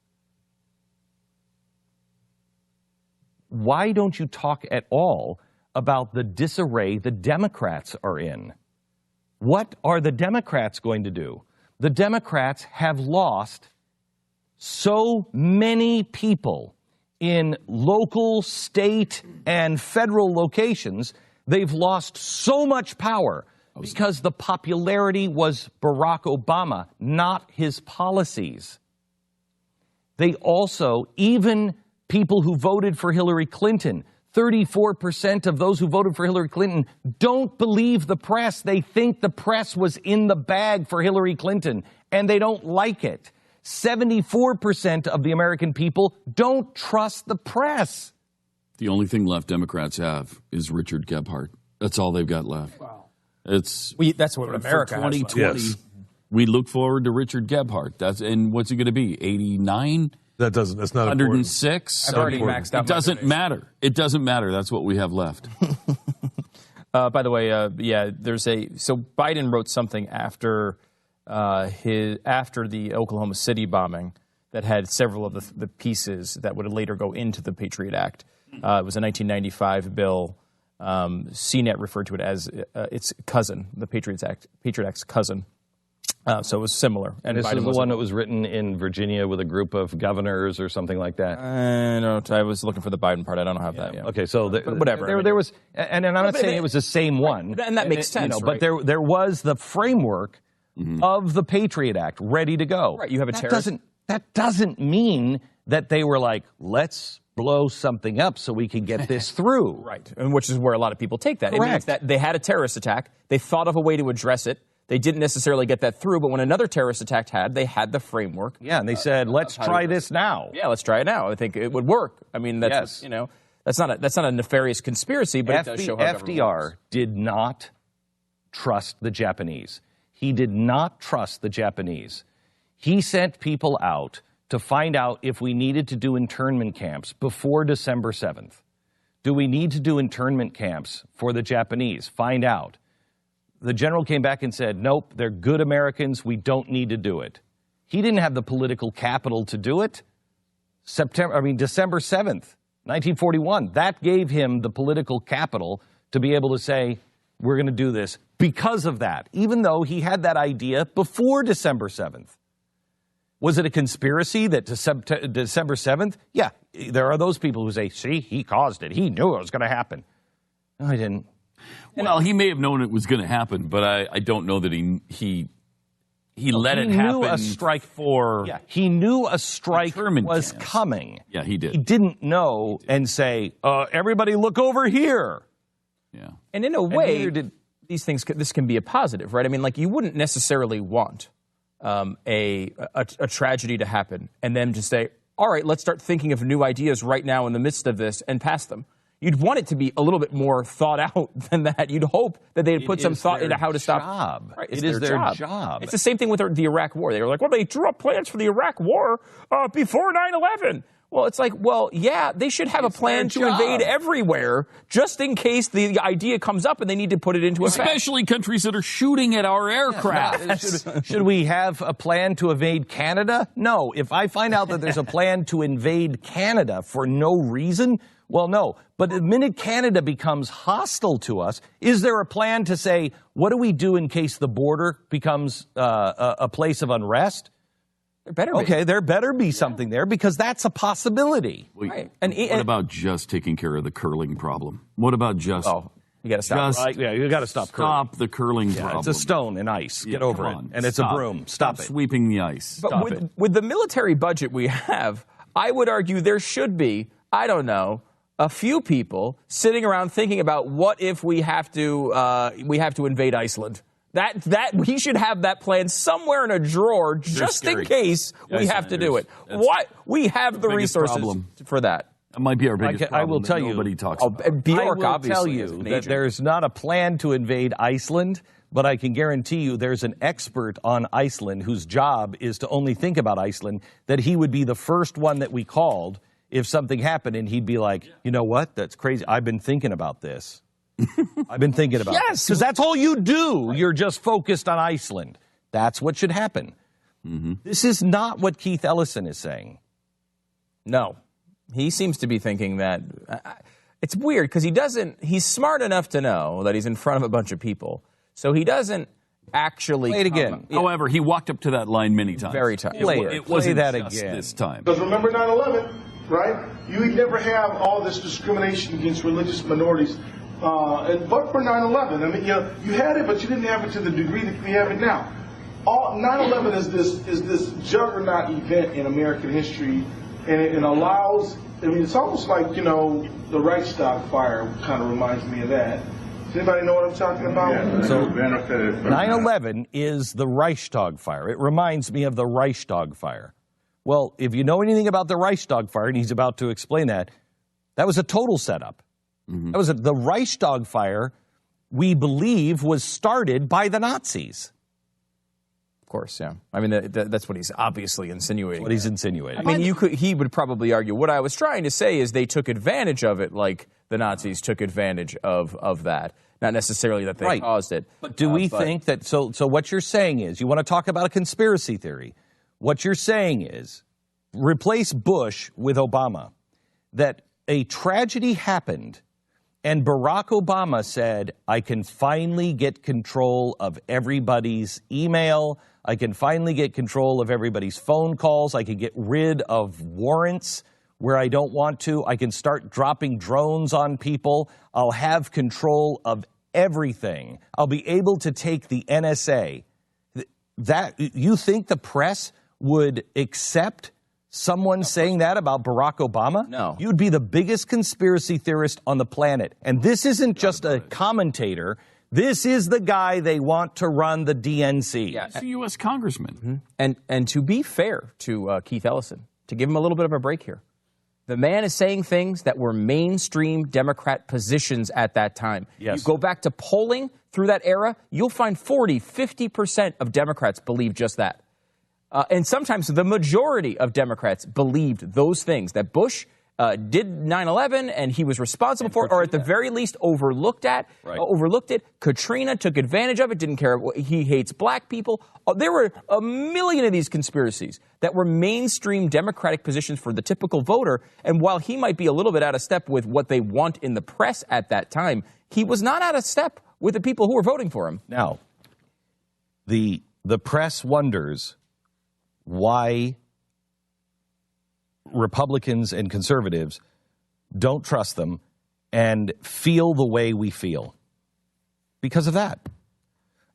Why don't you talk at all about the disarray the Democrats are in? What are the Democrats going to do? The Democrats have lost so many people in local, state, and federal locations. They've lost so much power because the popularity was Barack Obama, not his policies. They also, even people who voted for Hillary Clinton, 34% of those who voted for Hillary Clinton don't believe the press. They think the press was in the bag for Hillary Clinton, and they don't like it. 74% of the American people don't trust the press. The only thing left Democrats have is Richard Gebhardt. That's all they've got left. Wow. That's what America has left. 2020. Yes. We look forward to Richard Gebhardt. And what's he going to be? 89? That's not 106? I've already maxed out. It doesn't matter. It doesn't matter. That's what we have left. By the way, so Biden wrote something after the Oklahoma City bombing that had several of the pieces that would later go into the Patriot Act. It was a 1995 bill. CNET referred to it as its cousin, the Patriot Act's cousin. So it was similar. And this is the one that was written in Virginia with a group of governors or something like that? I was looking for the Biden part. I don't have that yet. Okay, so whatever. There was, and I'm not saying it was the same one. And that makes sense, right? But there was the framework of the Patriot Act ready to go. Right, you have a terrorist. That doesn't mean that they were like, let's blow something up so we can get this through. Right, and which is where a lot of people take that. Correct. It means that they had a terrorist attack. They thought of a way to address it. They didn't necessarily get that through, but when another terrorist attack they had the framework. Yeah, and they said, let's try this now. Yeah, let's try it now. I think it would work. I mean, that's, That's not a nefarious conspiracy, but it does show how FDR did not trust the Japanese. He did not trust the Japanese. He sent people out to find out if we needed to do internment camps before December 7th. Do we need to do internment camps for the Japanese? Find out. The general came back and said, nope, they're good Americans. We don't need to do it. He didn't have the political capital to do it. December 7th, 1941. That gave him the political capital to be able to say, we're going to do this because of that, even though he had that idea before December 7th. Was it a conspiracy that December 7th? Yeah, there are those people who say, see, he caused it. He knew it was going to happen. No, I didn't. Well, he may have known it was going to happen, but I don't know that he let it happen. He knew a strike was coming. Yeah, he did. He didn't know and say, everybody look over here. Yeah. And in a way, this can be a positive, right? I mean, like, you wouldn't necessarily want a tragedy to happen and then to say, all right, let's start thinking of new ideas right now in the midst of this and pass them. You'd want it to be a little bit more thought out than that. You'd hope that they'd put some thought into how to stop. Right, it is their job. It's the same thing with the Iraq War. They were like, well, they drew up plans for the Iraq War before 9/11. Well, it's like, well, yeah, they should have a plan to invade everywhere just in case the idea comes up and they need to put it into effect. Especially countries that are shooting at our aircraft. Should we have a plan to invade Canada? No. If I find out that there's a plan to invade Canada for no reason, well, no. But the minute Canada becomes hostile to us, is there a plan to say, what do we do in case the border becomes a place of unrest? There better be. Okay, there better be something there, because that's a possibility. Right. What about just taking care of the curling problem? What about just... Oh, you got to stop. Yeah, you got to stop curling. Stop the curling problem. It's a stone and ice. Get over it. And it's a broom. Stop it. Sweeping the ice. But with the military budget we have, I would argue there should be, I don't know, a few people sitting around thinking about what if we have to invade Iceland. That we should have that plan somewhere in a drawer just in case we have to do it. What we have the resources for that. That might be our biggest problem. I will tell you. Nobody talks about. Bjork, I will tell you that there's not a plan to invade Iceland, but I can guarantee you there's an expert on Iceland whose job is to only think about Iceland, that he would be the first one that we called if something happened, and he'd be like, you know what? That's crazy. I've been thinking about this. I've been thinking about this. Because that's all you do. You're just focused on Iceland. That's what should happen. Mm-hmm. This is not what Keith Ellison is saying. No. He seems to be thinking that... it's weird, because he's smart enough to know that he's in front of a bunch of people. So he doesn't actually... Play it again. However, he walked up to that line many times. Very times. It wasn't that just again. This time. Because remember 9/11, right? You would never have all this discrimination against religious minorities. But for 9/11, I mean, you had it, but you didn't have it to the degree that we have it now. 9/11 is this juggernaut event in American history, and it allows. I mean, it's almost like the Reichstag fire kind of reminds me of that. Does anybody know what I'm talking about? Yeah, so benefited from 9/11 is the Reichstag fire. It reminds me of the Reichstag fire. Well, if you know anything about the Reichstag fire, and he's about to explain that was a total setup. Mm-hmm. That was the Reichstag fire, we believe, was started by the Nazis. Of course, yeah. I mean, that's what he's obviously insinuating. What he's insinuating. I mean, he would probably argue, what I was trying to say is they took advantage of it like the Nazis took advantage of that. Not necessarily that they caused it. But do we think that, so what you're saying is, you want to talk about a conspiracy theory. What you're saying is, replace Bush with Obama. That a tragedy happened, and Barack Obama said, I can finally get control of everybody's email. I can finally get control of everybody's phone calls. I can get rid of warrants where I don't want to. I can start dropping drones on people. I'll have control of everything. I'll be able to take the NSA. That, you think the press would accept someone saying that about Barack Obama? No. You'd be the biggest conspiracy theorist on the planet. And this isn't just a commentator. This is the guy they want to run the DNC. Yeah, it's a U.S. congressman. Mm-hmm. And to be fair to Keith Ellison, to give him a little bit of a break here, The man is saying things that were mainstream Democrat positions at that time. Yes. You go back to polling through that era, you'll find 40, 50% of Democrats believe just that. And sometimes the majority of Democrats believed those things, that Bush did 9/11 and he was responsible for it, or at the very least overlooked it. Katrina took advantage of it, didn't care. He hates black people. There were a million of these conspiracies that were mainstream Democratic positions for the typical voter. And while he might be a little bit out of step with what they want in the press at that time, he was not out of step with the people who were voting for him. Now, the press wonders why Republicans and conservatives don't trust them and feel the way we feel because of that.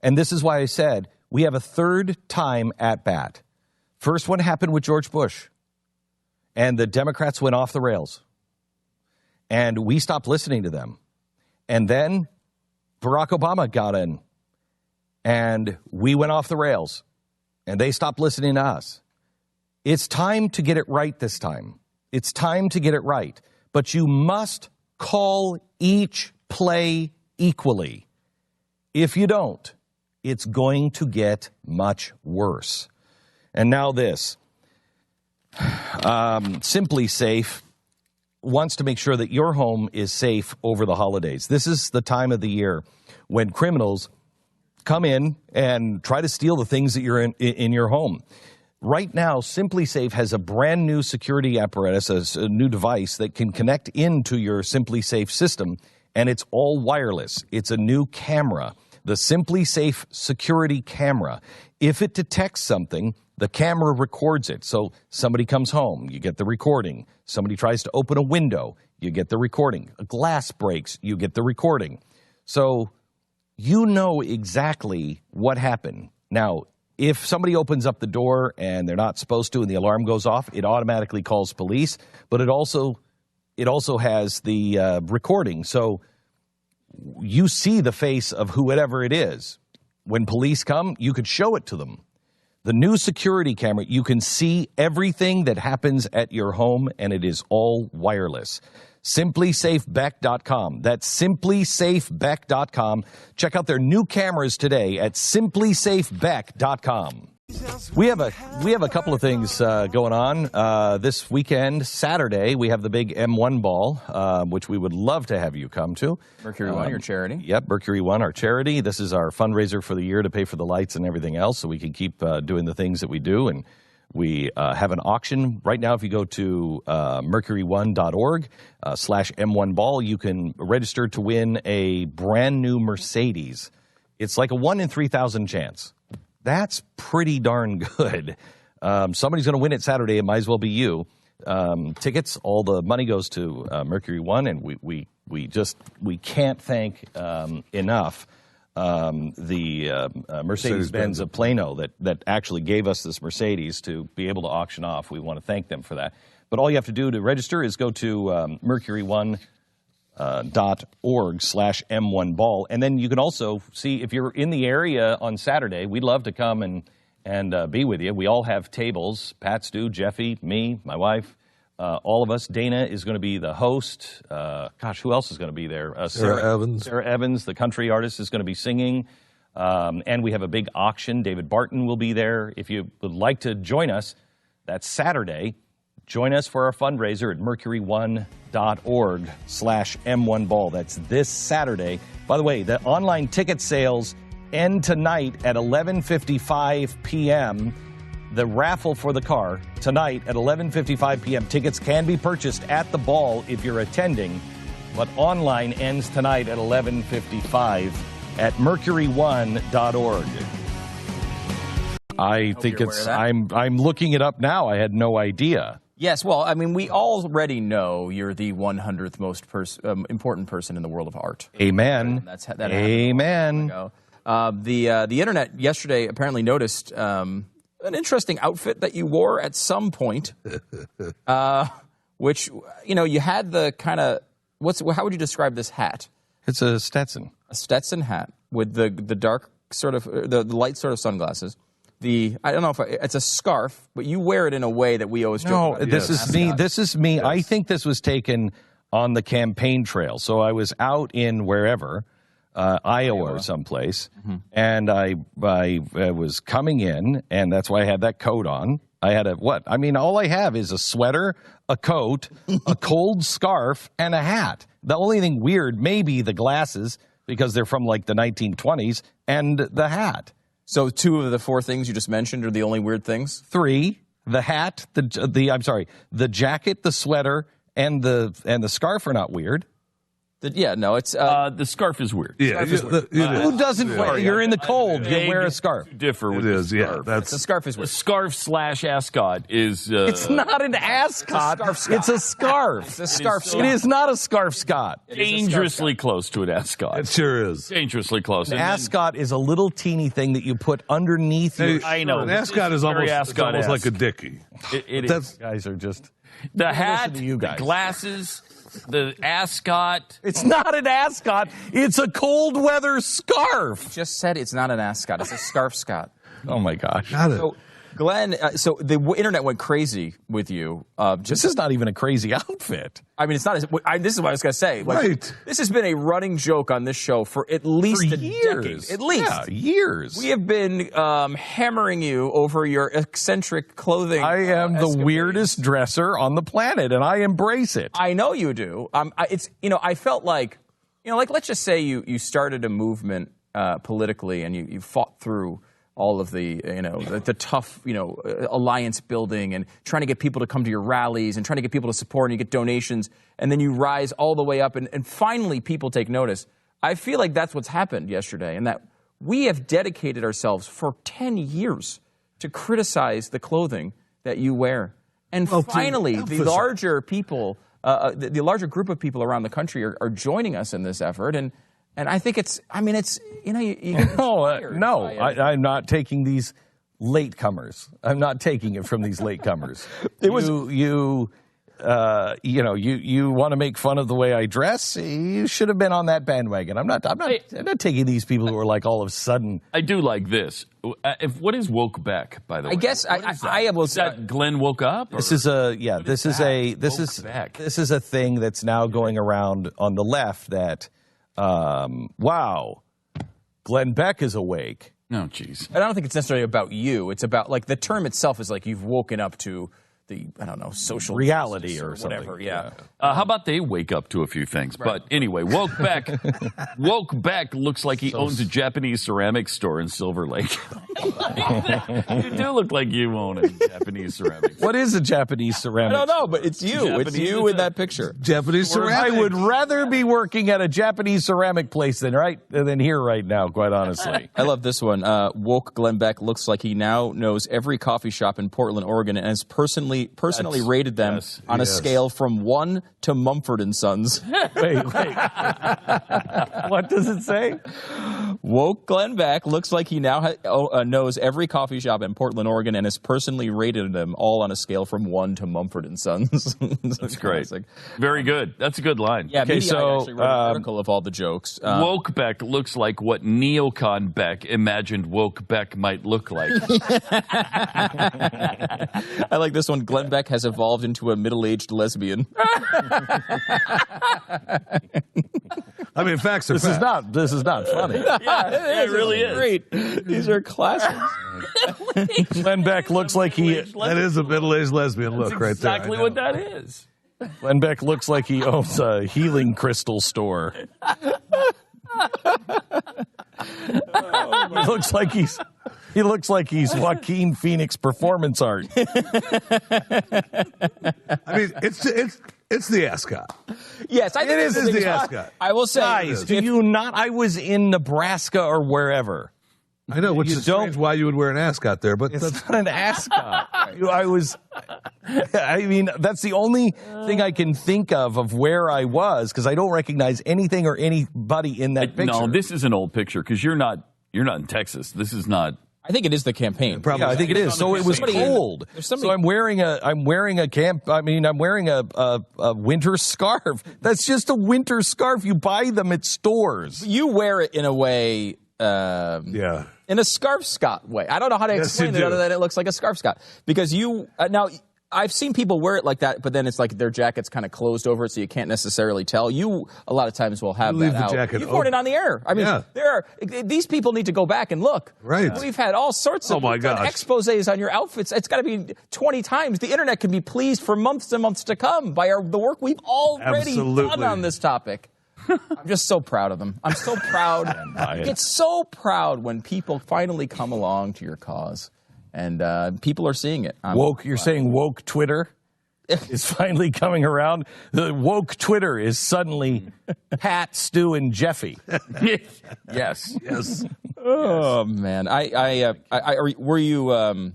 And this is why I said we have a third time at bat. First one happened with George Bush, and the Democrats went off the rails, and we stopped listening to them. And then Barack Obama got in, and we went off the rails, and they stopped listening to us. It's time to get it right this time. It's time to get it right. But you must call each play equally. If you don't, it's going to get much worse. And now this. Simply Safe wants to make sure that your home is safe over the holidays. This is the time of the year when criminals come in and try to steal the things that you're in your home. Right now, Simply Safe has a brand new security apparatus, a new device that can connect into your Simply Safe system, and it's all wireless. It's a new camera, the Simply Safe security camera. If it detects something, the camera records it. So somebody comes home, you get the recording. Somebody tries to open a window, you get the recording. A glass breaks, you get the recording. So you know exactly what happened. Now, if somebody opens up the door and they're not supposed to and the alarm goes off, it automatically calls police, but it also has the recording. So you see the face of whoever it is. When police come, you could show it to them. The new security camera, you can see everything that happens at your home, and it is all wireless. SimplySafeBeck.com. That's SimplySafeBeck.com. Check out their new cameras today at SimplySafeBeck.com. We have a couple of things going on this weekend. Saturday, we have the big M1 ball, which we would love to have you come to. Mercury One, your charity. Yep, Mercury One, our charity. This is our fundraiser for the year to pay for the lights and everything else, so we can keep doing the things that we do. And we have an auction right now. If you go to mercury1.org/M1ball, you can register to win a brand new Mercedes. It's like a 1 in 3,000 chance. That's pretty darn good. Somebody's going to win it Saturday. It might as well be you. Tickets, all the money goes to Mercury One, and we can't thank enough the Mercedes-Benz of Plano that actually gave us this Mercedes to be able to auction off. We want to thank them for that. But all you have to do to register is go to mercury1.org/M1ball. And then you can also see if you're in the area on Saturday. We'd love to come and be with you. We all have tables. Pat, Stu, Jeffy, me, my wife, all of us. Dana is going to be the host. Who else is going to be there? Sarah Evans. Sarah Evans, the country artist, is going to be singing. And we have a big auction. David Barton will be there. If you would like to join us, that's Saturday. Join us for our fundraiser at mercury1.org/M1ball. That's this Saturday. By the way, the online ticket sales end tonight at 11:55 p.m. The raffle for the car tonight at 11:55 p.m. Tickets can be purchased at the ball if you're attending, but online ends tonight at 11:55 at mercury1.org. I think I'm looking it up now. I had no idea. Yes, well, I mean, we already know you're the 100th most important person in the world of art. Amen. That Amen. The internet yesterday apparently noticed an interesting outfit that you wore at some point, which, you had the kind of, how would you describe this hat? It's a Stetson. A Stetson hat with the dark sort of, the light sort of sunglasses, I don't know if it's a scarf, but you wear it in a way that we always joke about. This is me. This is me. Yes. I think this was taken on the campaign trail. So I was out in wherever, Iowa or someplace, and I was coming in, and that's why I had that coat on. I had all I have is a sweater, a coat, a cold scarf, and a hat. The only thing weird, maybe the glasses, because they're from like the 1920s, and the hat. So 2 of the 4 things you just mentioned are the only weird things? 3, the hat, the jacket, the sweater, and the scarf are not weird. It's the scarf is weird. Yeah, who doesn't wear? You're in the cold. You wear a scarf. Differ with the scarf. The scarf is weird. The scarf / ascot is. It's not an ascot. It's a scarf. It's a scarf. It is not a scarf, Scott. Dangerously close to an ascot. It sure is. Dangerously close. An ascot is a little teeny thing that you put underneath your. I know. An ascot is almost like a dickie. It guys are just the hat, to you guys. The glasses. The ascot. It's not an ascot. It's a cold weather scarf. You just said it's not an ascot. It's a scarf, Scott. Oh, my gosh. So, Glenn, so the internet went crazy with you. This is not even a crazy outfit. I mean, it's not. This is what I was going to say. Right. This has been a running joke on this show for at least a years. decade. At least. Yeah, years. We have been hammering you over your eccentric clothing. I am the weirdest dresser on the planet, and I embrace it. I know you do. I felt like, let's just say you started a movement politically, and you fought through all of the tough, alliance building and trying to get people to come to your rallies and trying to get people to support and you get donations and then you rise all the way up and finally people take notice. I feel like that's what's happened yesterday and that we have dedicated ourselves for 10 years to criticize the clothing that you wear. And finally, the larger people, the larger group of people around the country are joining us in this effort. And I think I'm not taking these latecomers. I'm not taking it from these latecomers. You want to make fun of the way I dress? You should have been on that bandwagon. I'm not taking these people who are like all of a sudden. I do like this. What is woke Beck, by the way? I guess I will say Glenn woke up. This is a thing that's now going around on the left that. Wow, Glenn Beck is awake. No, jeez. I don't think it's necessarily about you. It's about, like, the term itself is like you've woken up to the, I don't know, social reality or whatever. Something. Yeah. How about they wake up to a few things? Right. But anyway, woke Beck looks like he owns a Japanese ceramics store in Silver Lake. You do look like you own a Japanese ceramics. What is a Japanese ceramics? I don't know, but it's you. It's you in that picture. Japanese ceramics. I would rather be working at a Japanese ceramic place than here right now, quite honestly. I love this one. Woke Glenn Beck looks like he now knows every coffee shop in Portland, Oregon, and has personally rated them on a scale from 1 to Mumford & Sons. Wait. What does it say? Woke Glenn Beck looks like he now knows every coffee shop in Portland, Oregon, and has personally rated them all on a scale from 1 to Mumford & Sons. That's great. Very good. That's a good line. Yeah, okay, I actually wrote an article of all the jokes. Woke Beck looks like what neocon Beck imagined woke Beck might look like. I like this one. Glenn Beck has evolved into a middle-aged lesbian. I mean, facts are facts. This is not funny. Yeah, it really is. Great. These are classics. Glenn Beck looks like that is a middle-aged lesbian look right there. Exactly what that is. Glenn Beck looks like he owns a healing crystal store. He looks like he's Joaquin Phoenix Performance Art. I mean, it's the ascot. Yes, I think it is the ascot. I will say, guys, do you not? I was in Nebraska or wherever. I know, which is strange why you would wear an ascot there, but it's not an ascot. I mean, that's the only thing I can think of where I was, because I don't recognize anything or anybody in that picture. No, this is an old picture, because you're not in Texas. This is not. I think it is the campaign. Yeah, I think it is. So it was cold. So I'm wearing a winter scarf. That's just a winter scarf. You buy them at stores. You wear it in a way. In a scarf Scott way. I don't know how to explain it other than it looks like a scarf Scott. Because you now I've seen people wear it like that, but then it's like their jacket's kind of closed over it, so you can't necessarily tell. You a lot of times will have that out. You've worn it on the air. I mean, these people need to go back and look. Right. We've had all sorts of exposés on your outfits. It's got to be 20 times. The internet can be pleased for months and months to come by the work we've already done on this topic. I'm just so proud of them. I'm so proud. I get so proud when people finally come along to your cause. And people are seeing it. You're saying woke Twitter is finally coming around? The woke Twitter is suddenly Pat, Stu, and Jeffy. Yes. Oh, man. Were you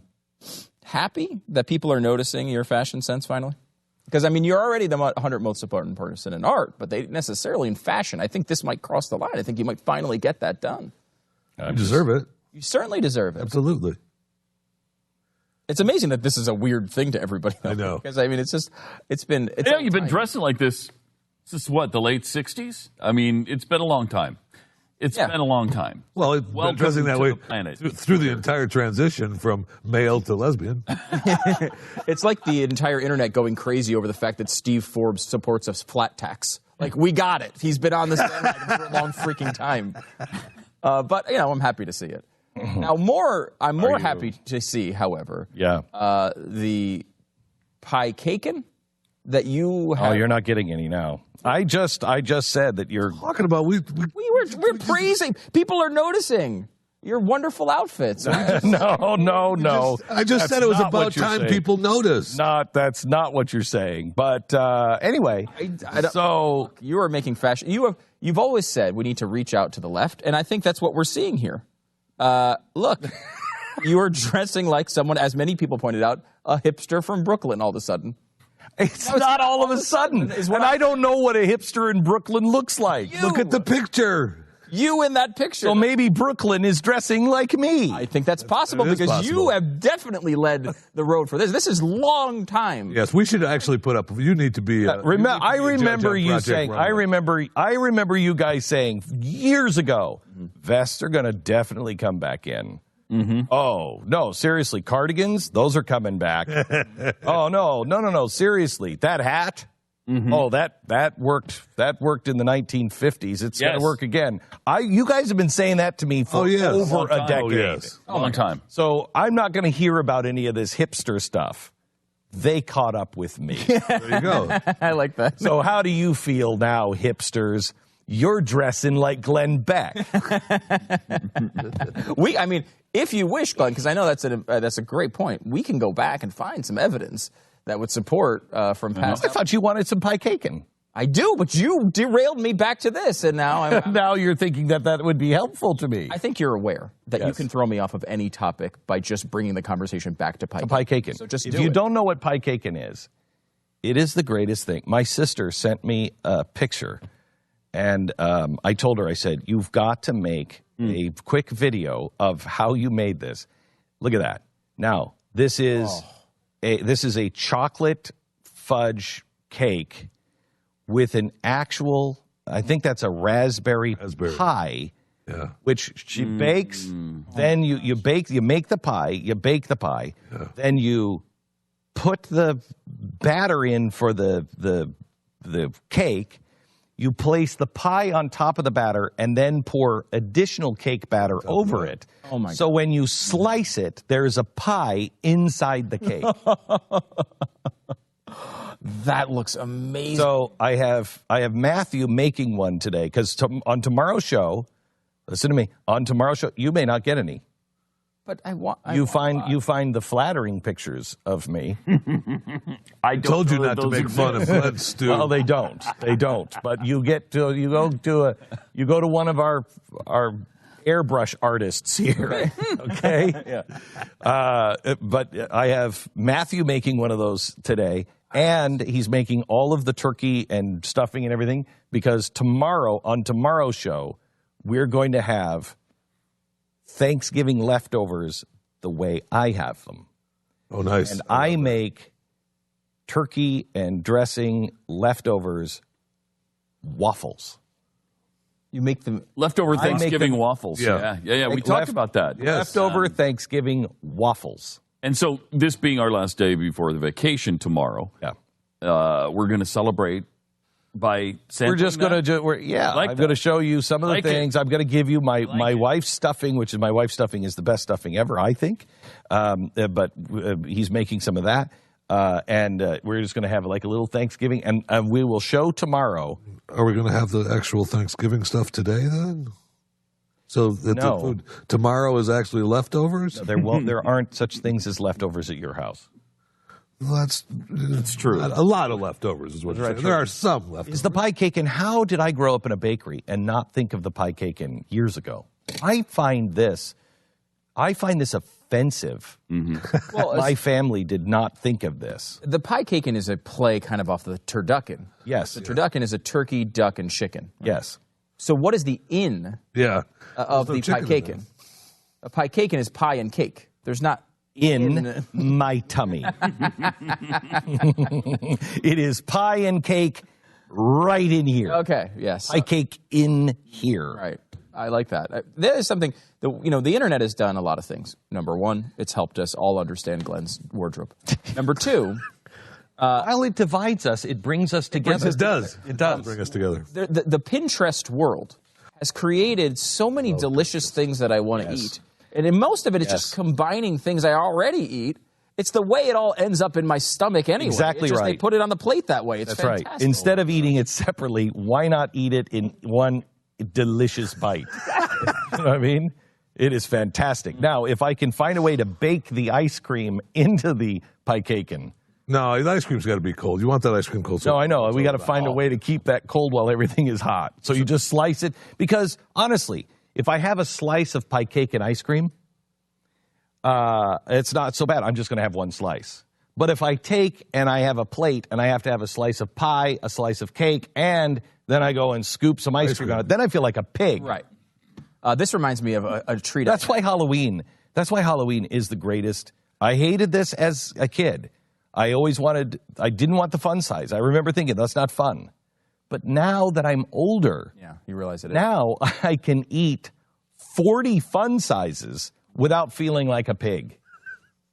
happy that people are noticing your fashion sense finally? Because, I mean, you're already the 100th most important person in art, but they necessarily in fashion. I think this might cross the line. I think you might finally get that done. You deserve it. You certainly deserve it. Absolutely. It's amazing that this is a weird thing to everybody. I know. Because, I mean, you've been dressing like this since what, the late 60s? I mean, it's been a long time. It's been a long time. Well, it's been dressing that way through the entire transition from male to lesbian. It's like the entire internet going crazy over the fact that Steve Forbes supports a flat tax. Like, we got it. He's been on this bandwagon for a long freaking time. But, I'm happy to see it. Now, I'm more happy to see, however, the pie caken that you have. Oh, you're not getting any now. I just said that you're talking about. We're praising. People are noticing your wonderful outfits. No. I just said it was about time people notice. That's not what you're saying. But anyway, so you are making fashion. You've always said we need to reach out to the left, and I think that's what we're seeing here. Look, you are dressing like someone, as many people pointed out, a hipster from Brooklyn all of a sudden. It's not all of a sudden. I don't know what a hipster in Brooklyn looks like. Look at the picture. You in that picture. So maybe Brooklyn is dressing like me. I think that's possible because you have definitely led the road for this. This is long time. Yes, we should actually put up. You need to be. I remember you saying. I remember you guys saying years ago, vests are going to definitely come back in. Mm-hmm. Oh no, seriously, cardigans, those are coming back. Oh no, seriously, that hat. Mm-hmm. Oh, that worked. That worked in the 1950s. It's going to work again. You guys have been saying that to me for over a decade. A long time. So I'm not going to hear about any of this hipster stuff. They caught up with me. There you go. I like that. So how do you feel now, hipsters? You're dressing like Glenn Beck. If you wish, Glenn, because I know that's a great point. We can go back and find some evidence that would support from past. I thought you wanted some pie caking. I do, but you derailed me back to this, and now now you're thinking that would be helpful to me. I think you're aware that you can throw me off of any topic by just bringing the conversation back to pie caking. So if you don't know what pie caking is, it is the greatest thing. My sister sent me a picture, and I told her, I said, you've got to make a quick video of how you made this. Look at that. Now, this is a chocolate fudge cake with an actual, I think that's a raspberry pie, which she bakes. Then you make the pie, you bake the pie, then you put the batter in for the cake. You place the pie on top of the batter and then pour additional cake batter over it. Oh my God. So when you slice it, there's a pie inside the cake. That looks amazing. So I have Matthew making one today because on tomorrow's show, listen to me, on tomorrow's show, you may not get any. But you find the flattering pictures of me. I told you not to make fun of Glenn, Stu. Well, they don't. But you go to one of our airbrush artists here. Okay. But I have Matthew making one of those today, and he's making all of the turkey and stuffing and everything because on tomorrow's show we're going to have Thanksgiving leftovers the way I have them. Oh, nice. And I make turkey and dressing leftovers waffles. You make them leftover Thanksgiving waffles. Yeah. We talked about that. Yes. Leftover Thanksgiving waffles. And so this being our last day before the vacation tomorrow, we're going to celebrate by sampling. We're just going to I'm going to show you some of the things. I'm going to give you my wife's stuffing, which is my wife's stuffing is the best stuffing ever, I think. But he's making some of that. And we're just going to have like a little Thanksgiving, and we will show tomorrow. Are we going to have the actual Thanksgiving stuff today then? So that the food tomorrow is actually leftovers? No, there aren't such things as leftovers at your house. Well, that's true. A lot of leftovers is what you're saying. There are some leftovers. Is the pie cake, and how did I grow up in a bakery and not think of the pie cake in years ago? I find this offensive. Mm-hmm. Well, my family did not think of this. The pie cakin is a play kind of off the turducken. Yes. The turducken is a turkey, duck, and chicken. Right? Yes. So what is the of the pie cakin? A pie cakin is pie and cake. There's not in my tummy. It is pie and cake right in here. Okay, yes. Pie cake in here. Right. I like that. There is something that, the internet has done a lot of things. Number one, it's helped us all understand Glenn's wardrobe. Number two, while it divides us, it brings us together. It does. It does bring us together. The Pinterest world has created so many delicious things that I want to eat. And in most of it, it's just combining things I already eat. It's the way it all ends up in my stomach anyway. Exactly right. They put it on the plate that way. It's fantastic. Right. Instead of eating it separately, why not eat it in one delicious bite? You know what I mean? It is fantastic. Now, if I can find a way to bake the ice cream into the pie cakin. No, the ice cream's got to be cold. You want that ice cream cold. No, I know. We got to find a way to keep that cold while everything is hot. So you just slice it. Because, honestly, if I have a slice of pie cake and ice cream, it's not so bad. I'm just going to have one slice. But if I take and I have a plate and I have to have a slice of pie, a slice of cake, and then I go and scoop some ice cream on it, then I feel like a pig. Right. This reminds me of a treat. That's why Halloween is the greatest. I hated this as a kid. I didn't want the fun size. I remember thinking, that's not fun. But now that I'm older, you realize it is. Now I can eat 40 fun sizes without feeling like a pig.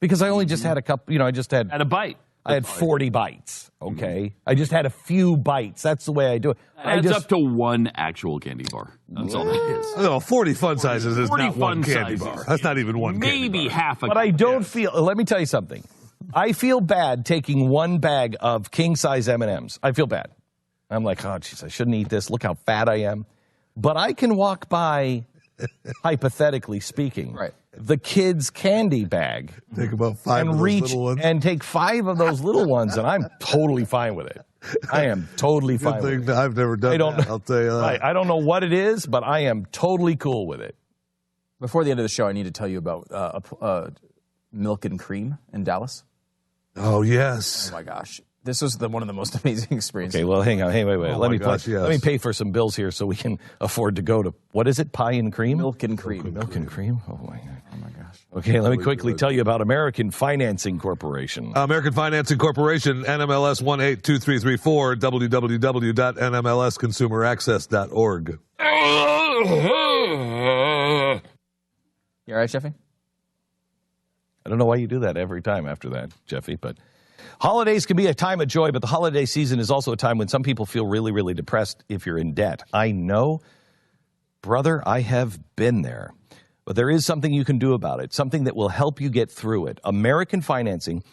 Because I only just had a couple, I just had a bite. I had 40 bites, okay? I just had a few bites. That's the way I do it. It's up to one actual candy bar. That's all that is. No, 40 fun sizes is not one candy bar. That's not even one candy bar. Maybe half a But I don't feel, let me tell you something. I feel bad taking one bag of king-size M&Ms. I feel bad. I'm like, oh, jeez, I shouldn't eat this. Look how fat I am. But I can walk by, hypothetically speaking, the kids' candy bag. Take about 5 of those little ones. And take 5 of those little ones, and I'm totally fine with it. I am totally fine with it. I've never done that, I'll tell you that. I don't know what it is, but I am totally cool with it. Before the end of the show, I need to tell you about Milk and Cream in Dallas. Oh, yes. Oh, my gosh. This was one of the most amazing experiences. Okay, well, hang on. Hey, wait. Oh let me pay for some bills here so we can afford to go to, what is it, Pie and Cream? Milk and Cream. Milk and Cream? Oh, my God. Oh, my gosh. Okay, let me quickly tell you about American Financing Corporation. American Financing Corporation, NMLS 182334, www.nmlsconsumeraccess.org. You all right, Jeffy? I don't know why you do that every time after that, Jeffy, but holidays can be a time of joy, but the holiday season is also a time when some people feel really, really depressed if you're in debt. I know, brother, I have been there. But there is something you can do about it, something that will help you get through it. American Financing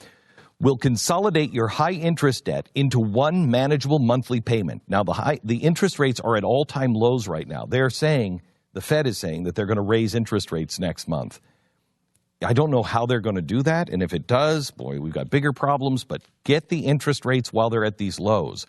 will consolidate your high-interest debt into one manageable monthly payment. Now, the interest rates are at all-time lows right now. They're saying, the Fed is saying that they're going to raise interest rates next month. I don't know how they're going to do that, and if it does, boy, we've got bigger problems, but get the interest rates while they're at these lows.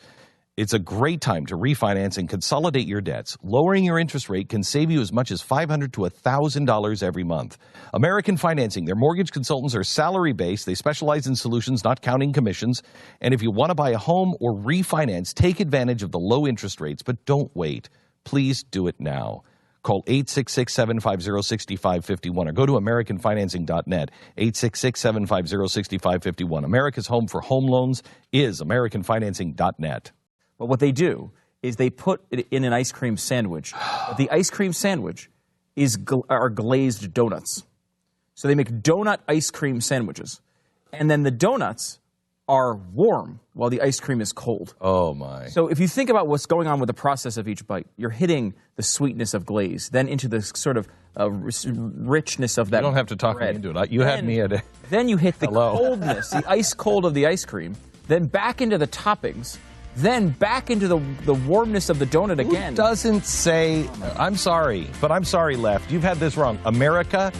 It's a great time to refinance and consolidate your debts. Lowering your interest rate can save you as much as $500 to $1,000 every month. American Financing, their mortgage consultants are salary-based. They specialize in solutions, not counting commissions. And if you want to buy a home or refinance, take advantage of the low interest rates, but don't wait. Please do it now. Call 866-750-6551 or go to AmericanFinancing.net, 866-750-6551. America's home for home loans is AmericanFinancing.net. But what they do is they put it in an ice cream sandwich. The ice cream sandwich are glazed donuts. So they make donut ice cream sandwiches. And then the donuts are warm while the ice cream is cold. Oh, my. So if you think about what's going on with the process of each bite, you're hitting the sweetness of glaze, then into the sort of richness of that You don't have to talk bread. me into it. You had me at it. Then you hit the coldness, the ice cold of the ice cream, then back into the toppings, then back into the warmness of the donut again. Who doesn't say, I'm sorry, but I'm sorry, Left. You've had this wrong. America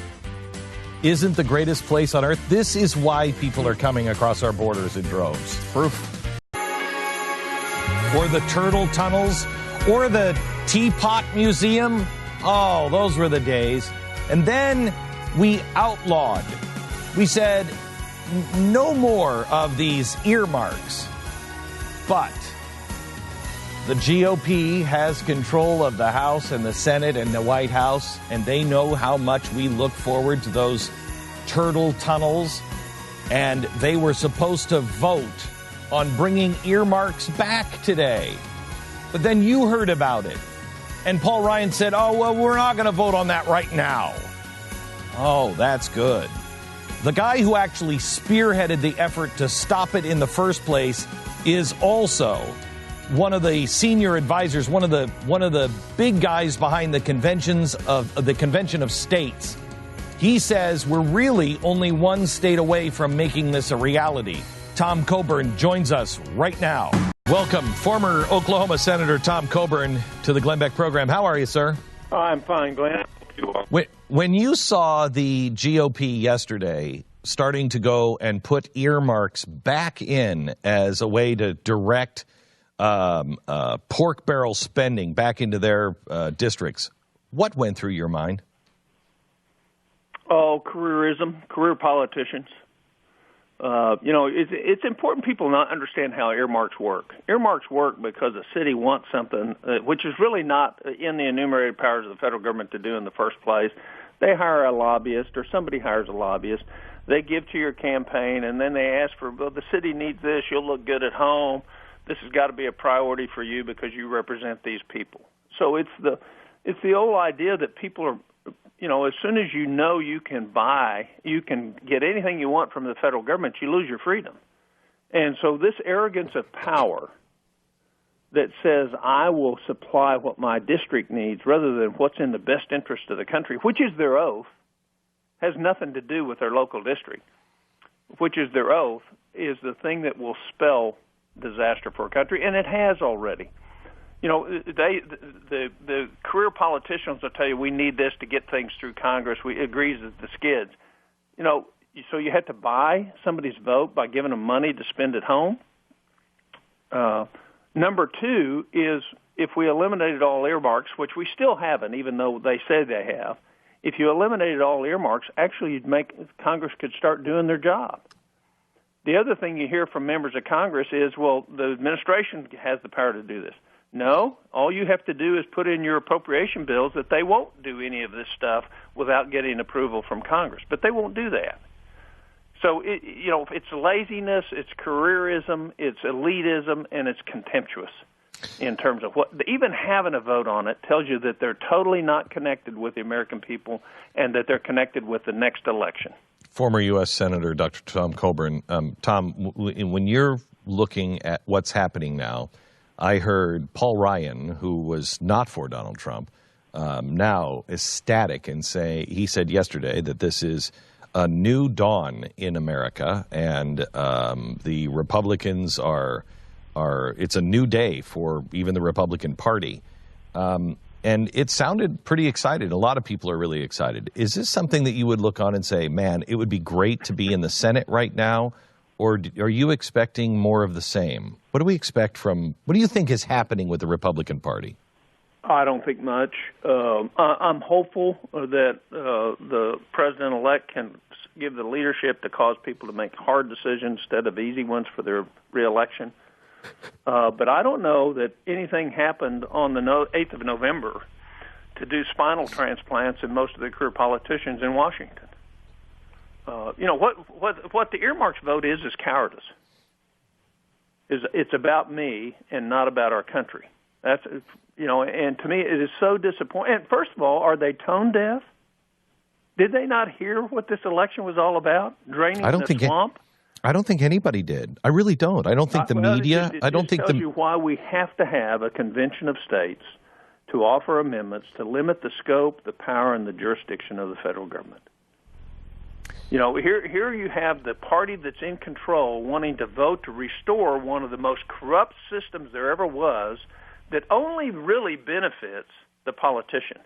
isn't the greatest place on earth. This is why people are coming across our borders in droves. Proof. Or the turtle tunnels, or the Teapot Museum. Oh, those were the days. And then we outlawed. We said, no more of these earmarks. But the GOP has control of the House and the Senate and the White House, and they know how much we look forward to those turtle tunnels. And they were supposed to vote on bringing earmarks back today. But then you heard about it. And Paul Ryan said, oh, well, we're not going to vote on that right now. Oh, that's good. The guy who actually spearheaded the effort to stop it in the first place is also one of the senior advisors, one of the big guys behind the Convention of States. He says we're really only one state away from making this a reality. Tom Coburn joins us right now. Welcome, former Oklahoma Senator Tom Coburn, to the Glenn Beck Program. How are you, sir? Oh, I'm fine, Glenn. When you saw the GOP yesterday starting to go and put earmarks back in as a way to direct pork barrel spending back into their districts, what went through your mind? Oh, careerism, career politicians. It's important people not understand how earmarks work. Earmarks work because a city wants something, which is really not in the enumerated powers of the federal government to do in the first place. They hire a lobbyist, or somebody hires a lobbyist. They give to your campaign, and then they ask for, well, the city needs this. You'll look good at home. This has got to be a priority for you because you represent these people. So it's the old idea that people are, as soon as you can get anything you want from the federal government, you lose your freedom. And so this arrogance of power that says I will supply what my district needs rather than what's in the best interest of the country, which is their oath, has nothing to do with their local district, which is their oath, is the thing that will spell disaster for a country, and it has already. The career politicians will tell you we need this to get things through Congress. We agrees with the skids. So you have to buy somebody's vote by giving them money to spend at home. Number two is if we eliminated all earmarks, which we still haven't, even though they say they have. If you eliminated all earmarks, actually Congress could start doing their job. The other thing you hear from members of Congress is, well, the administration has the power to do this. No, all you have to do is put in your appropriation bills that they won't do any of this stuff without getting approval from Congress. But they won't do that. So, it's laziness, it's careerism, it's elitism, and it's contemptuous in terms of even having a vote on it tells you that they're totally not connected with the American people and that they're connected with the next election. Former U.S. Senator Dr. Tom Coburn. Tom, when you're looking at what's happening now, I heard Paul Ryan, who was not for Donald Trump, now ecstatic and he said yesterday that this is a new dawn in America, and the Republicans it's a new day for even the Republican Party. And it sounded pretty excited. A lot of people are really excited. Is this something that you would look on and say, man, it would be great to be in the Senate right now? Or are you expecting more of the same? What do we expect what do you think is happening with the Republican Party? I don't think much. I'm hopeful that the president-elect can give the leadership to cause people to make hard decisions instead of easy ones for their reelection. But I don't know that anything happened on the 8th of November to do spinal transplants in most of the career politicians in Washington. What the earmarks vote is cowardice. It's about me and not about our country. That's, and to me it is so disappointing. And first of all, are they tone deaf? Did they not hear what this election was all about? Draining the swamp? I don't think anybody did. I really don't. I don't think the media. I don't think tells you why we have to have a convention of states to offer amendments to limit the scope, the power, and the jurisdiction of the federal government. Here you have the party that's in control wanting to vote to restore one of the most corrupt systems there ever was that only really benefits the politician.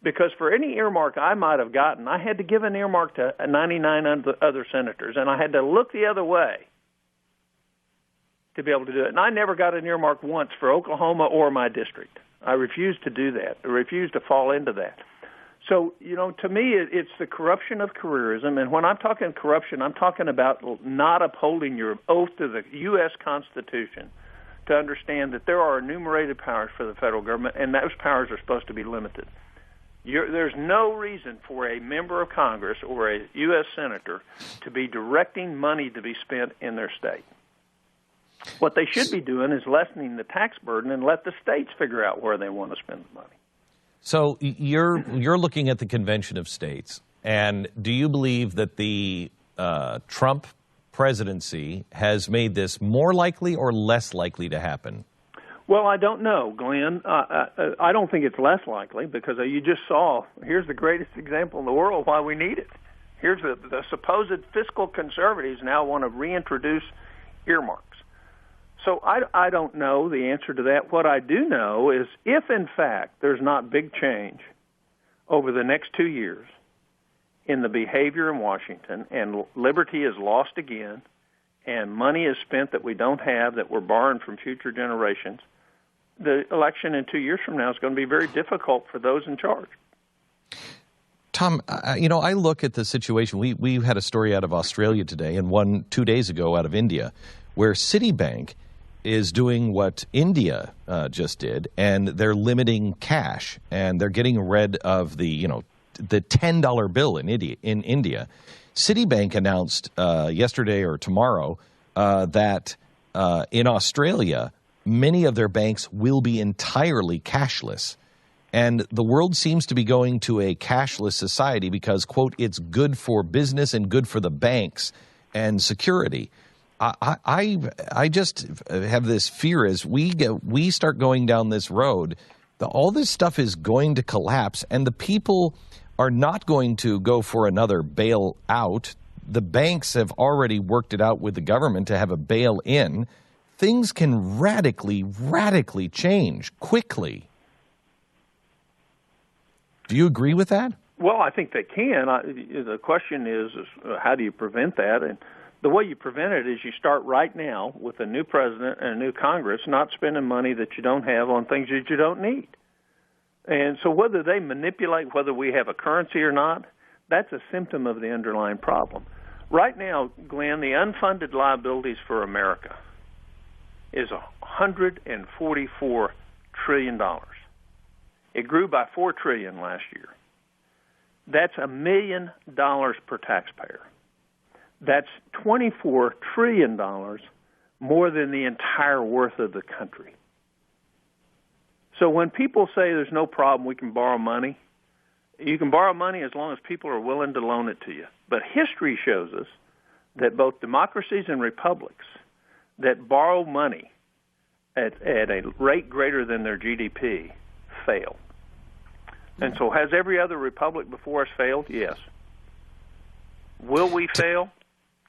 Because for any earmark I might have gotten, I had to give an earmark to 99 other senators, and I had to look the other way to be able to do it. And I never got an earmark once for Oklahoma or my district. I refused to do that. I refused to fall into that. So, to me, it's the corruption of careerism. And when I'm talking corruption, I'm talking about not upholding your oath to the U.S. Constitution to understand that there are enumerated powers for the federal government, and those powers are supposed to be limited. There's no reason for a member of Congress or a U.S. senator to be directing money to be spent in their state. What they should be doing is lessening the tax burden and let the states figure out where they want to spend the money. So you're looking at the Convention of States, and do you believe that the Trump presidency has made this more likely or less likely to happen? Well, I don't know, Glenn. I don't think it's less likely because you just saw, here's the greatest example in the world why we need it. Here's the supposed fiscal conservatives now want to reintroduce earmarks. So I don't know the answer to that. What I do know is if, in fact, there's not big change over the next 2 years in the behavior in Washington and liberty is lost again and money is spent that we don't have, that we're borrowing from future generations, the election in 2 years from now is going to be very difficult for those in charge. Tom, I look at the situation. We had a story out of Australia today and one 2 days ago out of India where Citibank is doing what India just did, and they're limiting cash, and they're getting rid of the $10 bill in India. Citibank announced yesterday or tomorrow that in Australia, many of their banks will be entirely cashless. And the world seems to be going to a cashless society because, quote, it's good for business and good for the banks and security. I just have this fear as we start going down this road, all this stuff is going to collapse, and the people are not going to go for another bailout. The banks have already worked it out with the government to have a bail-in. Things can radically change quickly. Do you agree with that? Well, I think they can. The question is how do you prevent that? And the way you prevent it is you start right now with a new president and a new Congress not spending money that you don't have on things that you don't need. And so whether they manipulate whether we have a currency or not, that's a symptom of the underlying problem. Right now, Glenn, the unfunded liabilities for America is $144 trillion. It grew by $4 trillion last year. That's $1 million per taxpayer. That's $24 trillion more than the entire worth of the country. So when people say there's no problem, we can borrow money, you can borrow money as long as people are willing to loan it to you. But history shows us that both democracies and republics that borrow money at a rate greater than their GDP fail. And so has every other republic before us failed? Yes. Will we fail?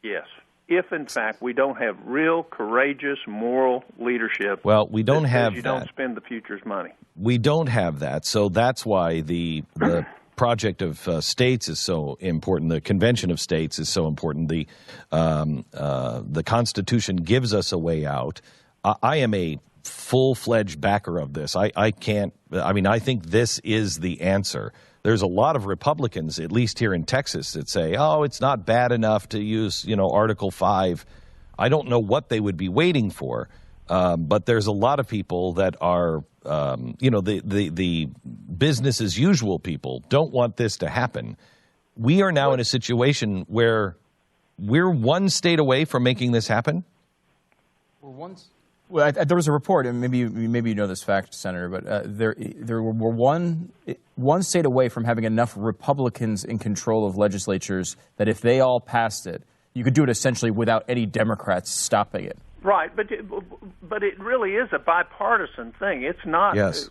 Yes. If, in fact, we don't have real, courageous, moral leadership. Well, we don't have that. You don't spend the future's money. We don't have that. So that's why the project of states is so important. The Convention of States is so important. The Constitution gives us a way out. I am a full-fledged backer of this. I think this is the answer. There's a lot of Republicans, at least here in Texas, that say, oh, it's not bad enough to use, Article 5. I don't know what they would be waiting for, but there's a lot of people that are, the business as usual people don't want this to happen. We are now in a situation where we're one state away from making this happen. Well, there was a report, and maybe you know this fact, Senator, but there were one state away from having enough Republicans in control of legislatures that if they all passed it, you could do it essentially without any Democrats stopping it. Right, but it really is a bipartisan thing. It's not. Yes.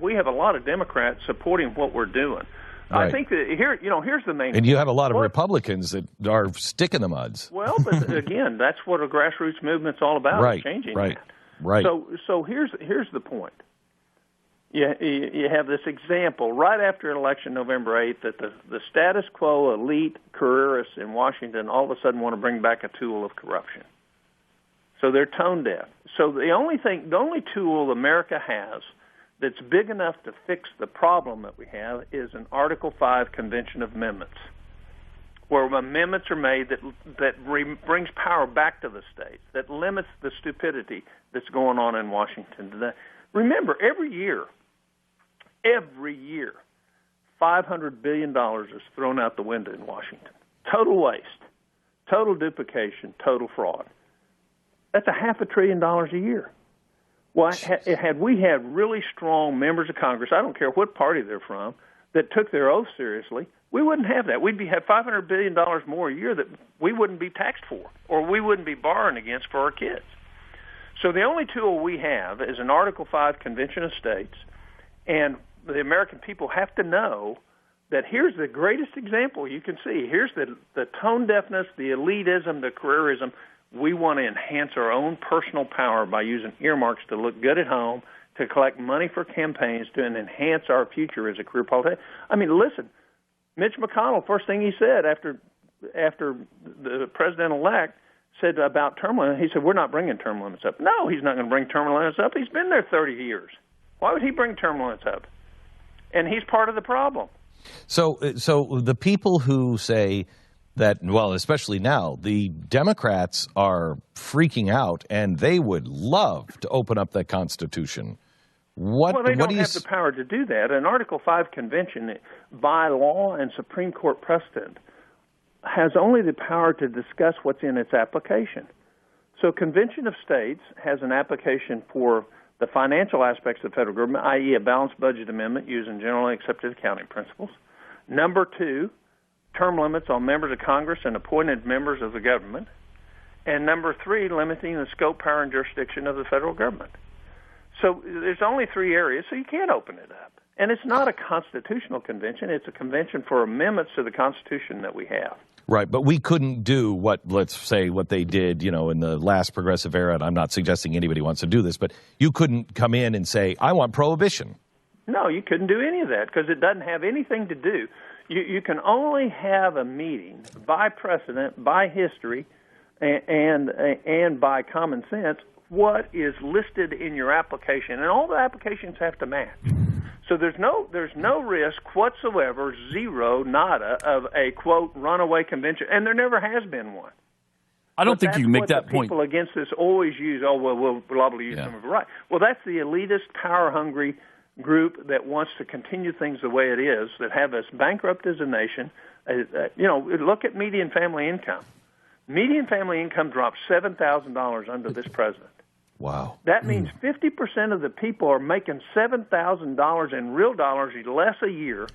We have a lot of Democrats supporting what we're doing. Right. I think that here's the main. And you have a lot of Republicans that are sticking the muds. Well, but again, that's what a grassroots movement's all about. Right. Changing Right. that. Right. So here's the point. You have this example right after election November 8th that the status quo elite careerists in Washington all of a sudden want to bring back a tool of corruption. So they're tone deaf. So the only tool America has that's big enough to fix the problem that we have is an Article 5 Convention of Amendments, where amendments are made that brings power back to the states, that limits the stupidity that's going on in Washington today. Remember, every year, $500 billion is thrown out the window in Washington. Total waste, total duplication, total fraud. That's $500 billion a year. Well, had we had really strong members of Congress, I don't care what party they're from, that took their oath seriously, we wouldn't have that. We'd have $500 billion more a year that we wouldn't be taxed for, or we wouldn't be borrowing against for our kids. So the only tool we have is an Article 5 Convention of States, and the American people have to know that here's the greatest example you can see. Here's the tone deafness, the elitism, the careerism. We want to enhance our own personal power by using earmarks to look good at home, to collect money for campaigns, to enhance our future as a career politician. I mean, listen, Mitch McConnell, first thing he said after the president-elect said about term limits, he said, we're not bringing term limits up. No, he's not going to bring term limits up. He's been there 30 years. Why would he bring term limits up? And he's part of the problem. So the people who say that, well, especially now, the Democrats are freaking out, and they would love to open up that Constitution. Well, they don't have the power to do that. An Article 5 convention, by law and Supreme Court precedent, has only the power to discuss what's in its application. So Convention of States has an application for the financial aspects of the federal government, i.e. a balanced budget amendment using generally accepted accounting principles. Number 2, term limits on members of Congress and appointed members of the government. And number 3, limiting the scope, power, and jurisdiction of the federal government. So there's only 3 areas, so you can't open it up. And it's not a constitutional convention. It's a convention for amendments to the Constitution that we have. Right, but we couldn't do what they did, in the last progressive era, and I'm not suggesting anybody wants to do this, but you couldn't come in and say, I want prohibition. No, you couldn't do any of that because it doesn't have anything to do. You can only have a meeting by precedent, by history, and by common sense what is listed in your application, and all the applications have to match. So there's no risk whatsoever, zero, nada, of a, quote, runaway convention, and there never has been one. I don't think you can make that point. People against this always use, we'll probably use some of it right. Well, that's the elitist, power-hungry group that wants to continue things the way it is, that have us bankrupt as a nation. Look at median family income. Median family income dropped $7,000 under this president. Wow. That means 50% of the people are making $7,000 in real dollars less a year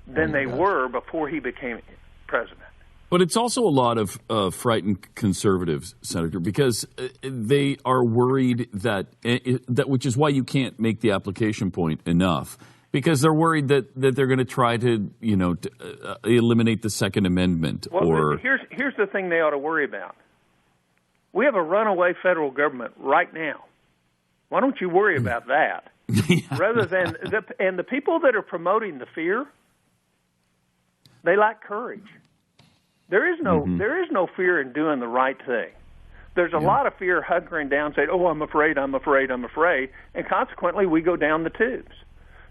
than they were before he became president. But it's also a lot of frightened conservatives, Senator, because they are worried that which is why you can't make the application point enough, because they're worried that they're going to try to eliminate the Second Amendment. Well, here's the thing they ought to worry about. We have a runaway federal government right now. Why don't you worry about that? Rather than the people that are promoting the fear, they lack courage. There is no fear in doing the right thing. There's a lot of fear hunkering down, saying, "Oh, I'm afraid, I'm afraid, I'm afraid," and consequently we go down the tubes.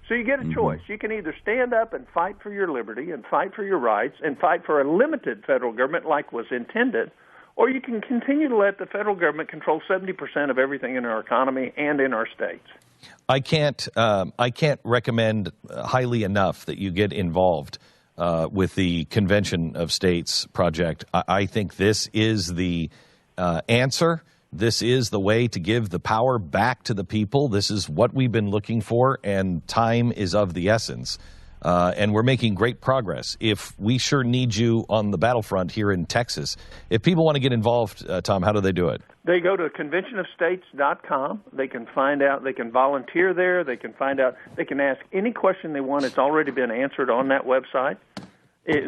So you get a choice. You can either stand up and fight for your liberty and fight for your rights and fight for a limited federal government like was intended, or you can continue to let the federal government control 70% of everything in our economy and in our states. I can't recommend highly enough that you get involved with the Convention of States project. I think this is the answer This is the way to give the power back to the people. This is what we've been looking for, and time is of the essence. And we're making great progress. If we sure need you on the battlefront here in Texas, if people want to get involved, Tom, how do they do it? They go to conventionofstates.com. They can find out. They can volunteer there. They can find out. They can ask any question they want. It's already been answered on that website.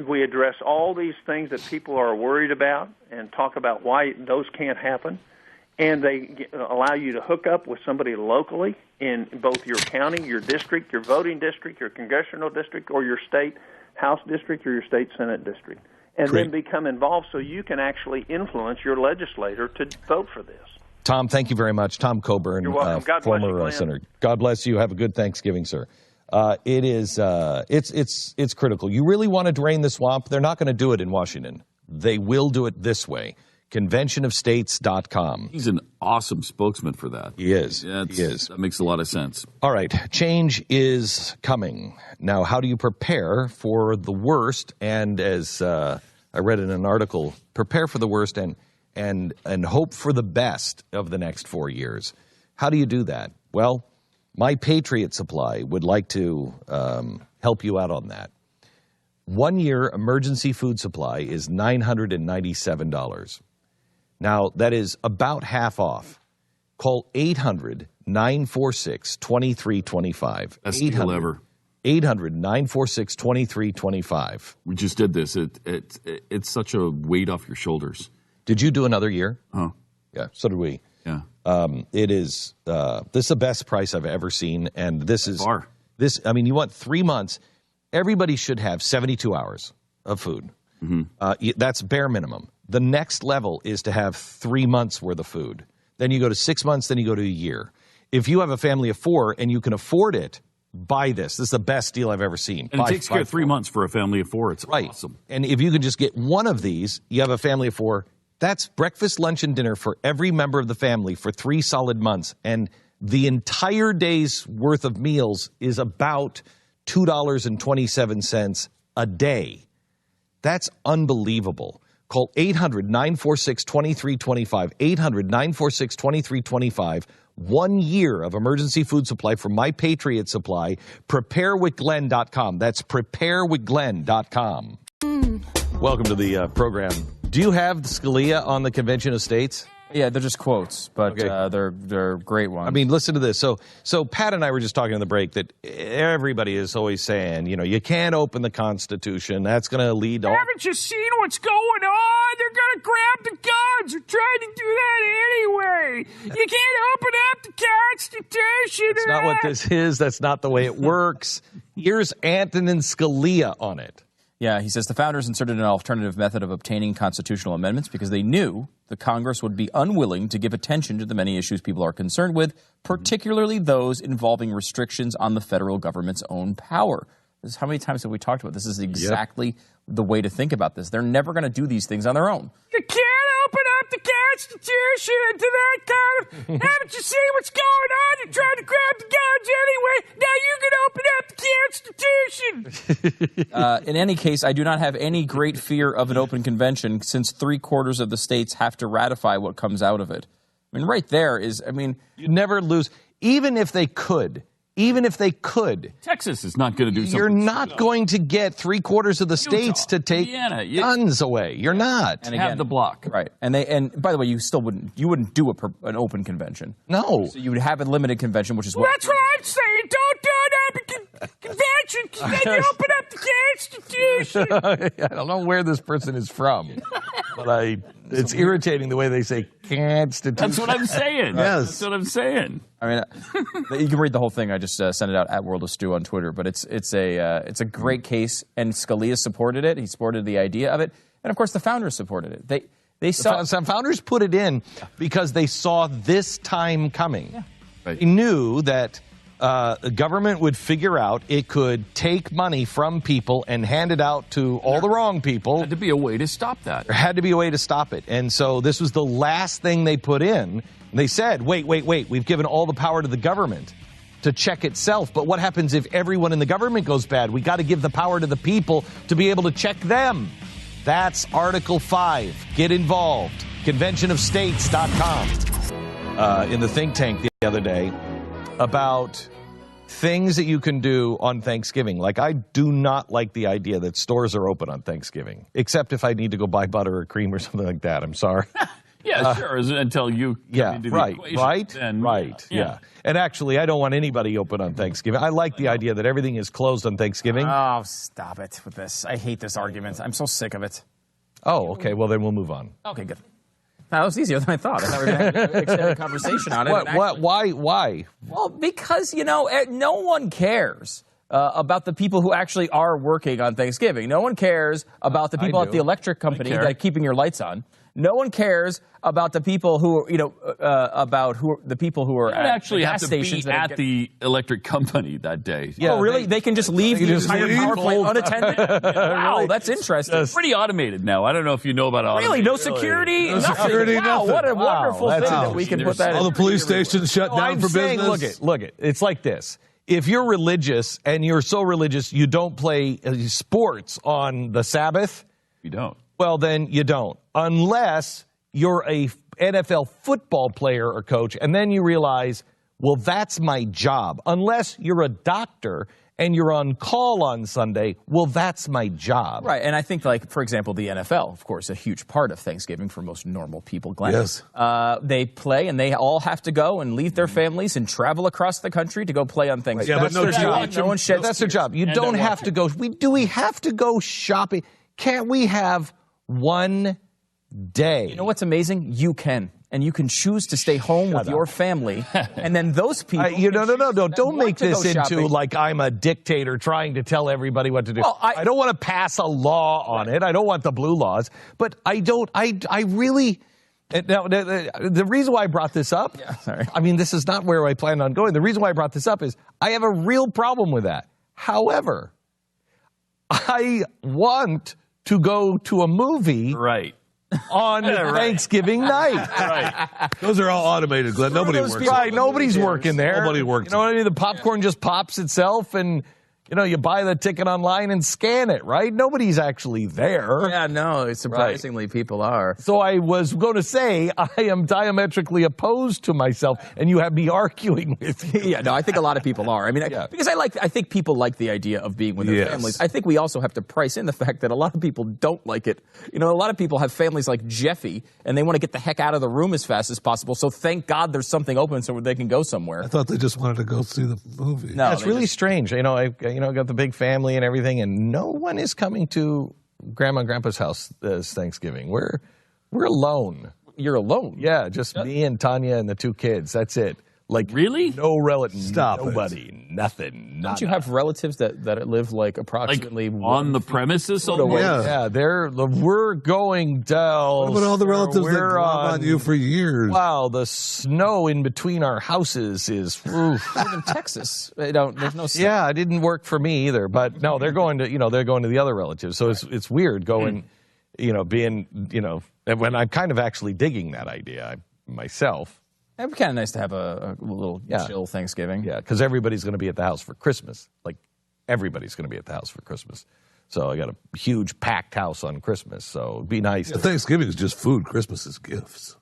We address all these things that people are worried about and talk about why those can't happen. And they allow you to hook up with somebody locally in both your county, your district, your voting district, your congressional district, or your state House district or your state Senate district, and then become involved so you can actually influence your legislator to vote for this. Tom, thank you very much. Tom Coburn, You're welcome. God bless you, former senator. God bless you. Have a good Thanksgiving, sir. It's critical. You really want to drain the swamp? They're not going to do it in Washington. They will do it this way. conventionofstates.com. He's an awesome spokesman for that. He is. He is. That makes a lot of sense. All right. Change is coming. Now, how do you prepare for the worst? And as I read in an article, prepare for the worst and hope for the best of the next 4 years. How do you do that? Well, My Patriot Supply would like to help you out on that. 1 year emergency food supply is $997. Now, that is about half off. Call 800-946-2325. Best deal ever. 800-946-2325. We just did this. It's such a weight off your shoulders. Did you do another year? Huh. Yeah, so did we. Yeah. It is, this is the best price I've ever seen. And this is, you want 3 months. Everybody should have 72 hours of food. Mm-hmm. That's bare minimum. The next level is to have 3 months worth of food. Then you go to 6 months, then you go to a year. If you have a family of 4 and you can afford it, buy this. This is the best deal I've ever seen. And it takes care of 3 months for a family of 4. It's awesome. And if you could just get one of these, you have a family of 4. That's breakfast, lunch, and dinner for every member of the family for 3 solid months. And the entire day's worth of meals is about $2.27 a day. That's unbelievable. Call 800-946-2325, 800-946-2325. 1 year of emergency food supply from My Patriot Supply. Preparewithglenn.com. That's preparewithglenn.com. Welcome to the program. Do you have Scalia on the Convention of States? Yeah, they're just quotes, but they're great ones. I mean, listen to this. So Pat and I were just talking in the break that everybody is always saying, you can't open the Constitution. That's going to lead to... Haven't you seen what's going on? They're going to grab the guns. They're trying to do that anyway. You can't open up the Constitution. That's not what this is. That's not the way it works. Here's Antonin Scalia on it. Yeah, he says the founders inserted an alternative method of obtaining constitutional amendments because they knew the Congress would be unwilling to give attention to the many issues people are concerned with, particularly those involving restrictions on the federal government's own power. This is how many times have we talked about this? This is exactly the way to think about this. They're never going to do these things on their own. You can't open up the Constitution into that kind of... Haven't you seen what's going on? You're trying to grab the guns anyway. Now you can open up the Constitution. In any case, I do not have any great fear of an open convention since 3/4 of the states have to ratify what comes out of it. I mean, right there is, you never lose. Even if they could, Texas is not going to do something. You're not going to get 3/4 of the states to take guns away. You're not. And again, have the block. Right. And by the way, you wouldn't do an open convention. No. So you would have a limited convention, which is what... That's what I'm saying. Don't do an open convention because then you open up the Constitution. I don't know where this person is from, but it's irritating the way they say Constitution. That's what I'm saying. Yes. That's what I'm saying. I mean, you can read the whole thing. I just sent it out at World of Stew on Twitter, but it's a great case, and Scalia supported it. He supported the idea of it, and of course, the founders supported it. Some founders put it in because they saw this time coming. Yeah. Right. They knew that the government would figure out it could take money from people and hand it out to all the wrong people. There had to be a way to stop that. There had to be a way to stop it, and so this was the last thing they put in. They said, wait, we've given all the power to the government to check itself. But what happens if everyone in the government goes bad? We got to give the power to the people to be able to check them. That's Article 5. Get involved. Conventionofstates.com. in the think tank the other day about things that you can do on Thanksgiving. Like, I do not like the idea that stores are open on Thanksgiving, except if I need to go buy butter or cream or something like that. I'm sorry. Yeah, sure. Until you come into the equation. Right. And actually, I don't want anybody open on Thanksgiving. I like the idea that everything is closed on Thanksgiving. Oh, stop it with this. I hate this argument. I'm so sick of it. Oh, okay. Well, then we'll move on. Okay, good. That was easier than I thought. I thought we were going to have an extended conversation on it. Why? Well, because, no one cares about the people who actually are working on Thanksgiving. No one cares about the people at the electric company that are keeping your lights on. No one cares about the people who, the people who are at the gas stations. You have to be at the electric company that day. Yeah, oh, really? They can just leave the entire power plant unattended? Wow, that's interesting. It's pretty automated now. I don't know if you know about automated. Really? No security? No security, wow, nothing. what a wonderful thing that we can put that in. All the police stations shut down for business. Look it. It's like this. If you're religious and you're so religious you don't play sports on the Sabbath. You don't. Well, then you don't. Unless you're a NFL football player or coach, and then you realize, well, that's my job. Unless you're a doctor and you're on call on Sunday, well, that's my job. Right, and I think, for example, the NFL, of course, a huge part of Thanksgiving for most normal people, Glenn. Yes. They play, and they all have to go and leave their families and travel across the country to go play on Thanksgiving. Yeah, but no job. No one sheds That's their job. You don't have to go. Do we have to go shopping? Can't we have one day? You know what's amazing? You can. And you can choose to stay home with your family. And then those people... No. Don't make this into like I'm a dictator trying to tell everybody what to do. Well, I don't want to pass a law on it. I don't want the blue laws. But I really... Now, the reason why I brought this up... Yeah, sorry. I mean, this is not where I planned on going. The reason why I brought this up is I have a real problem with that. However, I want to go to a movie... Right. On Thanksgiving night. Right. Those are all automated, Glenn. Nobody works. Right, nobody's working there. Nobody works. You know what I mean? The popcorn just pops itself, and you buy the ticket online and scan it, right? Nobody's actually there. Yeah, no, surprisingly people are. So I was going to say I am diametrically opposed to myself, and you have me arguing with you. Yeah, no, I think a lot of people are. I mean, because I think people like the idea of being with their families. I think we also have to price in the fact that a lot of people don't like it. A lot of people have families like Jeffy, and they want to get the heck out of the room as fast as possible. So thank God there's something open so they can go somewhere. I thought they just wanted to go see the movie. No, it's really strange. I got the big family and everything, and no one is coming to Grandma and Grandpa's house this Thanksgiving. We're alone. You're alone? Yeah, just me and Tanya and the two kids. That's it. Like, really? No relatives. Stop nobody. it. Nothing. Don't you have relatives that live approximately on the premises? Yeah, we're going down. What about all the relatives that glom on you for years? Wow, the snow in between our houses is. Live in Texas. There's no snow. Yeah, it didn't work for me either. But no, they're going to the other relatives. So it's weird going, being when I'm kind of actually digging that idea myself. It'd be kind of nice to have a little chill Thanksgiving. Yeah, because everybody's going to be at the house for Christmas. Like, everybody's going to be at the house for Christmas. So I got a huge packed house on Christmas. So it'd be nice. Thanksgiving is just food. Christmas is gifts.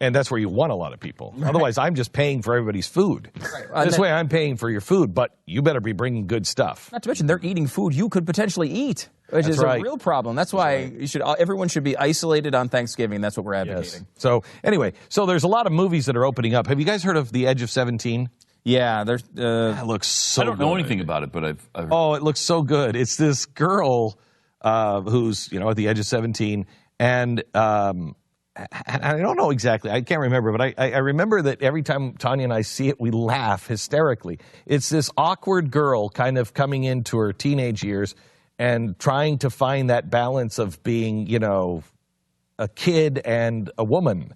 And that's where you want a lot of people. Right. Otherwise, I'm just paying for everybody's food. Right. This way, I'm paying for your food, but you better be bringing good stuff. Not to mention, they're eating food you could potentially eat, which is a real problem. That's why everyone should be isolated on Thanksgiving. That's what we're advocating. Yes. So anyway, there's a lot of movies that are opening up. Have you guys heard of The Edge of 17? Yeah, there's. It looks so. I don't know anything about it, but I've heard. Oh, it looks so good. It's this girl who's at the age of 17, and I don't know exactly. I can't remember, but I remember that every time Tanya and I see it, we laugh hysterically. It's this awkward girl kind of coming into her teenage years and trying to find that balance of being, a kid and a woman.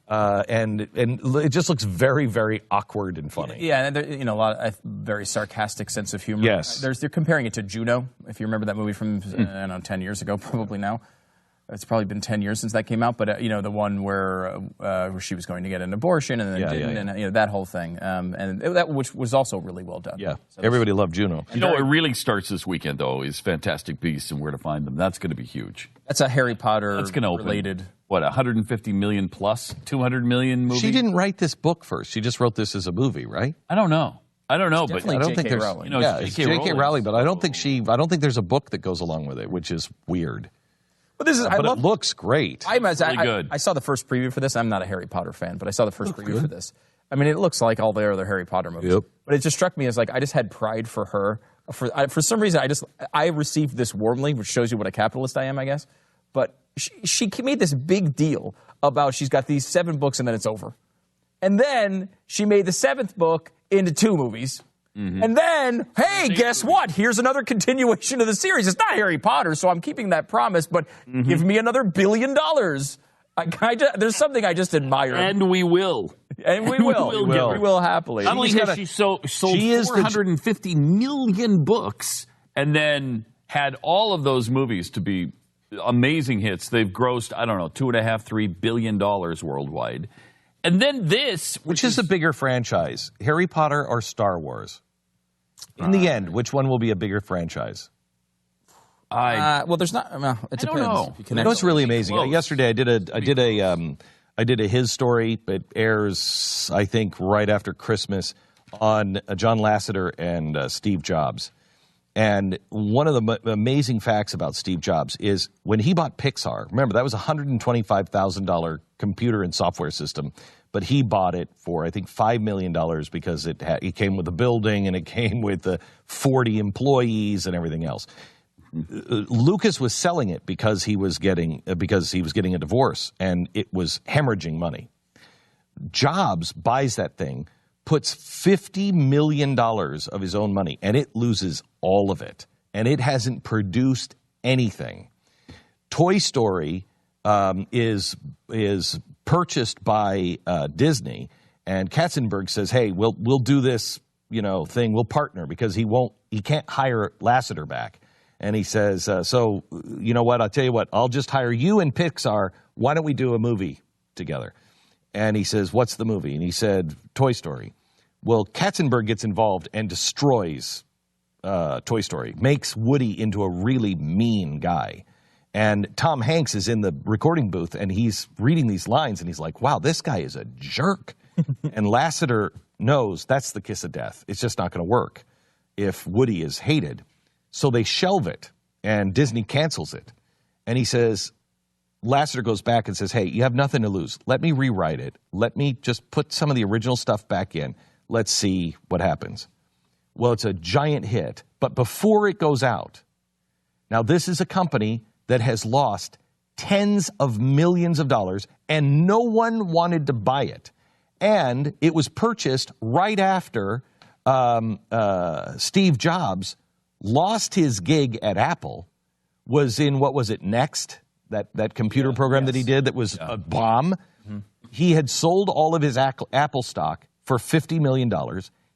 And it just looks very, very awkward and funny. Yeah, and a lot of very sarcastic sense of humor. Yes. They're comparing it to Juno, if you remember that movie from, 10 years ago, probably now. It's probably been 10 years since that came out, but the one where she was going to get an abortion and then didn't, and that whole thing, which was also really well done. Yeah, so everybody loved Juno. What really starts this weekend though is Fantastic Beasts and Where to Find Them. That's going to be huge. That's a Harry Potter related what, 150 million plus 200 million movie? She didn't write this book first. She just wrote this as a movie, right? I don't know, but I don't think there's Rowling. You know, yeah, it's J.K. Rowling, but I don't think there's a book that goes along with it, which is weird. But this is it looks great. Really good. I saw the first preview for this. I'm not a Harry Potter fan, but I saw the first preview for this. I mean, it looks like all the other Harry Potter movies. Yep. But it just struck me as like I just had pride for her. For some reason, I received this warmly, which shows you what a capitalist I am, I guess. But she made this big deal about she's got these 7 books and then it's over. And then she made the 7th book into 2 movies. Mm-hmm. And then, hey, guess what? Here's another continuation of the series. It's not Harry Potter, so I'm keeping that promise, but give me another $1 billion. There's something I just admire. And we will. And we will happily. Not only has she sold 450 million books and then had all of those movies to be amazing hits. They've grossed, I don't know, $2.5, $3 billion worldwide. And then this. Which is a bigger franchise, Harry Potter or Star Wars? In the end, which one will be a bigger franchise? Well, there's not. It depends. I don't know. You know what's really amazing? Yesterday, I did a his story. It airs, I think, right after Christmas on John Lasseter and Steve Jobs. And one of the amazing facts about Steve Jobs is when he bought Pixar. Remember, that was a $125,000 computer and software system. But he bought it for, I think, $5 million because it came with a building and it came with 40 employees and everything else. Lucas was selling it because he was getting a divorce and it was hemorrhaging money. Jobs buys that thing, puts $50 million of his own money, and it loses all of it. And it hasn't produced anything. Toy Story is purchased by Disney, and Katzenberg says, "Hey, we'll do this, thing. We'll partner because he can't hire Lasseter back." And he says, "So you know what? I'll tell you what. I'll just hire you and Pixar. Why don't we do a movie together?" And he says, "What's the movie?" And he said, "Toy Story." Well, Katzenberg gets involved and destroys Toy Story, makes Woody into a really mean guy. And Tom Hanks is in the recording booth, and he's reading these lines, and he's like, wow, this guy is a jerk. And Lasseter knows that's the kiss of death. It's just not going to work if Woody is hated. So they shelve it, and Disney cancels it. And he says, Lasseter goes back and says, hey, you have nothing to lose. Let me rewrite it. Let me just put some of the original stuff back in. Let's see what happens. Well, it's a giant hit. But before it goes out, now this is a company that has lost tens of millions of dollars, and no one wanted to buy it. And it was purchased right after Steve Jobs lost his gig at Apple, was in, what was it, Next? That computer program that he did that was a bomb. Mm-hmm. He had sold all of his Apple stock for $50 million.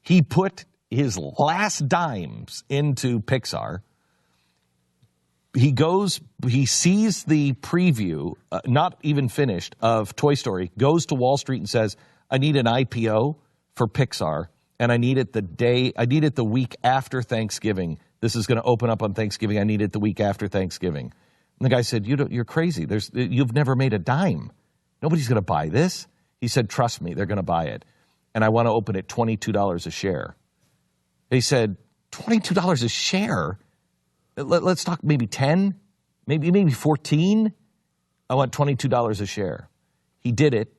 He put his last dimes into Pixar. He sees the preview, not even finished, of Toy Story, goes to Wall Street and says, I need an IPO for Pixar, and I need it the week after Thanksgiving. This is going to open up on Thanksgiving. I need it the week after Thanksgiving. And the guy said, you're crazy. You've never made a dime. Nobody's going to buy this. He said, trust me, they're going to buy it. And I want to open it $22 a share. He said, $22 a share? Let's talk maybe 10, maybe 14. I want $22 a share. He did it,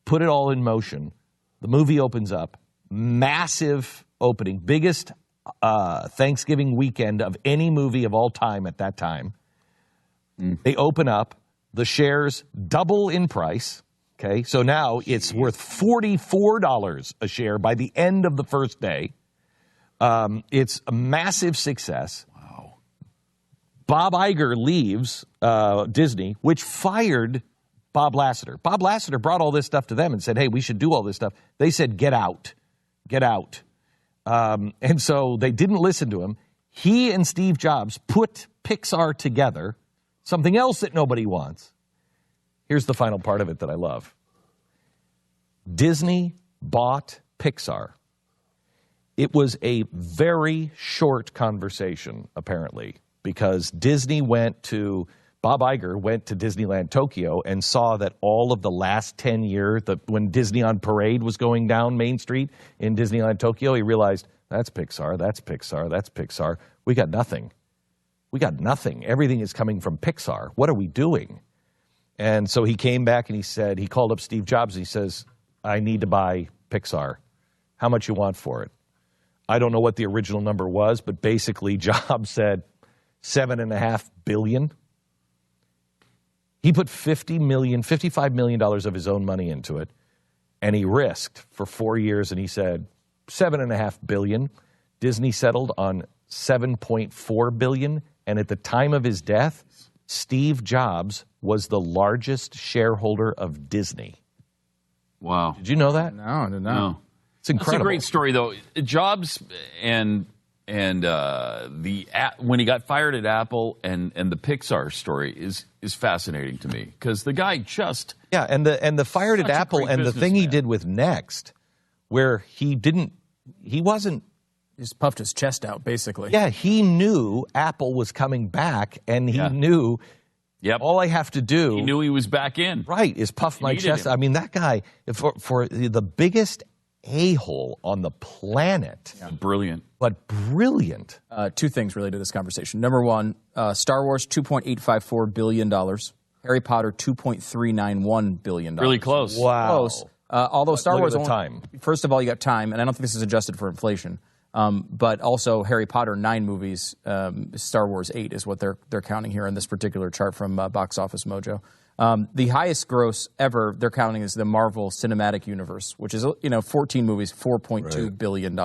put it all in motion. The movie opens up, massive opening, biggest Thanksgiving weekend of any movie of all time at that time. They open up, the shares double in price. Okay, so now it's worth $44 a share by the end of the first day. It's a massive success. Wow. Bob Iger leaves Disney, which fired Bob Lasseter. Bob Lasseter brought all this stuff to them and said, hey, we should do all this stuff. They said, get out. Get out. And so they didn't listen to him. He and Steve Jobs put Pixar together, something else that nobody wants. Here's the final part of it that I love. Disney bought Pixar. It was a very short conversation, apparently, because Disney went to Bob Iger went to Disneyland Tokyo and saw that all of the last 10 years, when Disney on Parade was going down Main Street in Disneyland Tokyo, he realized, that's Pixar, that's Pixar, that's Pixar. We got nothing. We got nothing. Everything is coming from Pixar. What are we doing? And so he came back and he called up Steve Jobs and he says, I need to buy Pixar. How much you want for it? I don't know what the original number was, but basically Jobs said $7.5 billion. He put $55 million of his own money into it, and he risked for 4 years, and he said $7.5 billion. Disney settled on $7.4 billion, and at the time of his death, Steve Jobs was the largest shareholder of Disney. Wow. Did you know that? No, I didn't know. No. It's incredible. That's a great story, though. Jobs and when he got fired at Apple and the Pixar story is fascinating to me because the guy just and the fired at Apple and the thing he did with Next, where he wasn't. He just puffed his chest out, basically. Yeah, he knew Apple was coming back, and he knew. Yep. All I have to do. He knew he was back in. Right, is puff my chest. I mean, that guy, for the biggest a-hole on the planet. Yeah. Brilliant. But brilliant. Two things related to this conversation. Number one, Star Wars, $2.854 billion. Harry Potter, $2.391 billion. Really close. Wow. Close. Although Star Wars only, time. First of all, you got time, and I don't think this is adjusted for inflation. But also Harry Potter, 9 movies, Star Wars 8 is what they're counting here in this particular chart from Box Office Mojo. The highest gross ever they're counting is the Marvel Cinematic Universe, which is 14 movies, $4.2 billion.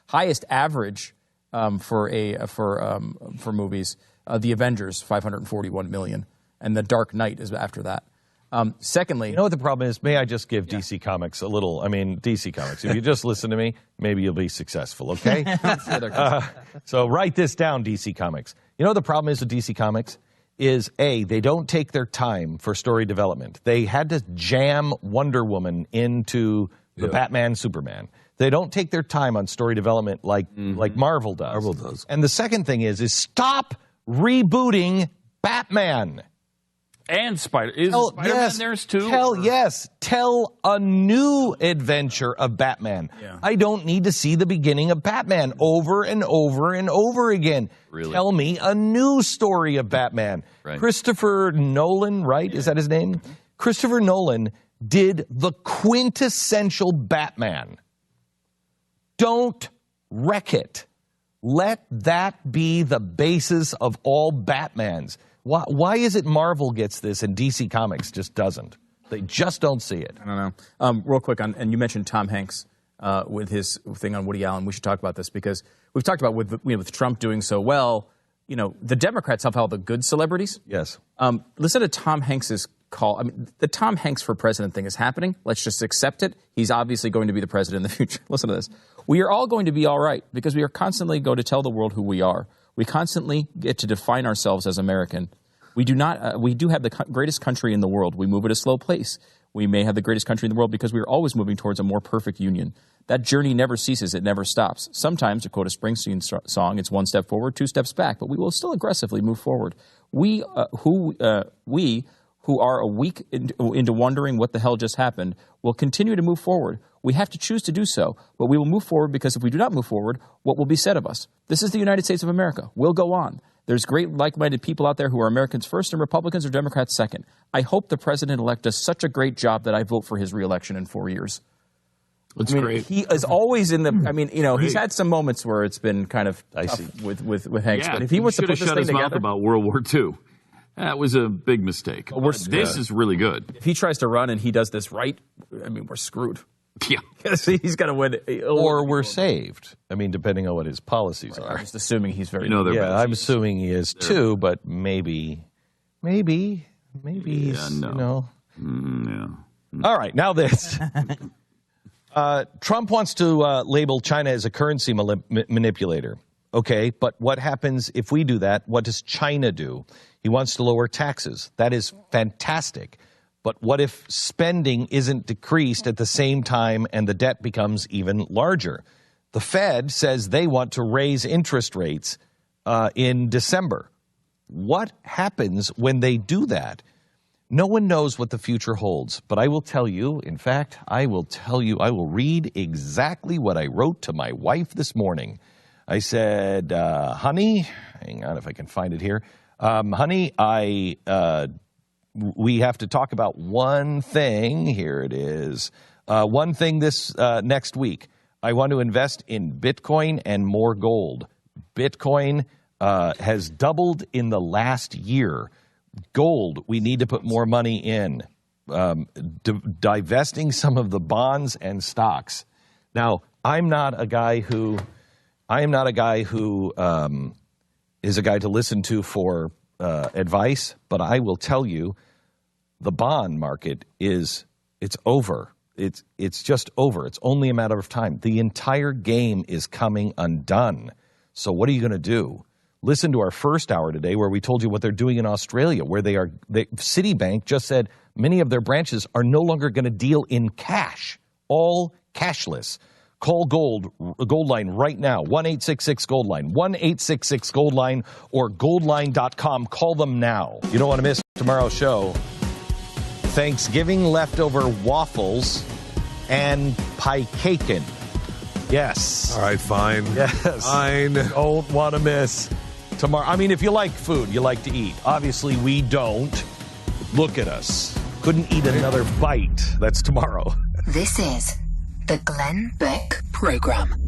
Highest average for movies, The Avengers, $541 million, and The Dark Knight is after that. Secondly, you know what the problem is? May I just give DC Comics a little? I mean, DC Comics. If you just listen to me, maybe you'll be successful. Okay. So write this down, DC Comics. You know what the problem is with DC Comics? Is they don't take their time for story development. They had to jam Wonder Woman into the Batman Superman. They don't take their time on story development like Marvel does. Marvel does. And the second thing is stop rebooting Batman. And Spider-Man theirs too? Tell a new adventure of Batman. Yeah. I don't need to see the beginning of Batman over and over and over again. Really? Tell me a new story of Batman. Right. Christopher Nolan, right? Is that his name? Mm-hmm. Christopher Nolan did the quintessential Batman. Don't wreck it. Let that be the basis of all Batmans. Why is it Marvel gets this and DC Comics just doesn't? They just don't see it. I don't know. Real quick, and you mentioned Tom Hanks with his thing on Woody Allen. We should talk about this because we've talked about with Trump doing so well. The Democrats have all the good celebrities. Yes. Listen to Tom Hanks's call. I mean, the Tom Hanks for president thing is happening. Let's just accept it. He's obviously going to be the president in the future. Listen to this. We are all going to be all right because we are constantly going to tell the world who we are. We constantly get to define ourselves as American. We do not. We do have the greatest country in the world. We move at a slow pace. We may have the greatest country in the world because we are always moving towards a more perfect union. That journey never ceases. It never stops. Sometimes, to quote a Springsteen song, it's 1 step forward, 2 steps back, but we will still aggressively move forward. We who are a week into wondering what the hell just happened will continue to move forward. We have to choose to do so, but we will move forward because if we do not move forward, what will be said of us? This is the United States of America. We'll go on. There's great like-minded people out there who are Americans first and Republicans or Democrats second. I hope the president-elect does such a great job that I vote for his re-election in 4 years. That's great. He is always in the. I mean, he's had some moments where it's been kind of tough with Hanks. Yeah, but if he wants to put this shut thing his together, mouth about World War II. That was a big mistake. This is really good. If he tries to run and he does this right, I mean, we're screwed. Yeah. He's got to win. Or we're saved. I mean, depending on what his policies are. I'm just assuming he's very. I'm assuming he is too, but maybe he's, Yeah. All right, now this. Trump wants to label China as a currency manipulator. Okay, but what happens if we do that? What does China do? He wants to lower taxes. That is fantastic. But what if spending isn't decreased at the same time and the debt becomes even larger? The Fed says they want to raise interest rates in December. What happens when they do that? No one knows what the future holds, but I will tell you, in fact, I will read exactly what I wrote to my wife this morning. I said, honey, hang on if I can find it here. Honey, we have to talk about one thing. Here it is. One thing this next week. I want to invest in Bitcoin and more gold. Bitcoin has doubled in the last year. Gold, we need to put more money in. Divesting some of the bonds and stocks. Now, I'm not a guy who is a guy to listen to for advice, but I will tell you, the bond market it's over. It's just over. It's only a matter of time. The entire game is coming undone. So what are you going to do? Listen to our first hour today where we told you what they're doing in Australia, where Citibank just said many of their branches are no longer going to deal in cash, all cashless. Call Gold Line right now, 1-866-GOLD LINE, 1-866-GOLD LINE, or goldline.com. Call them now. You don't want to miss tomorrow's show. Thanksgiving leftover waffles and pie cakin'. Yes. All right, fine. Yes. Fine. Don't want to miss tomorrow. I mean, if you like food, you like to eat. Obviously, we don't. Look at us. Couldn't eat another bite. That's tomorrow. This is the Glenn Beck Program.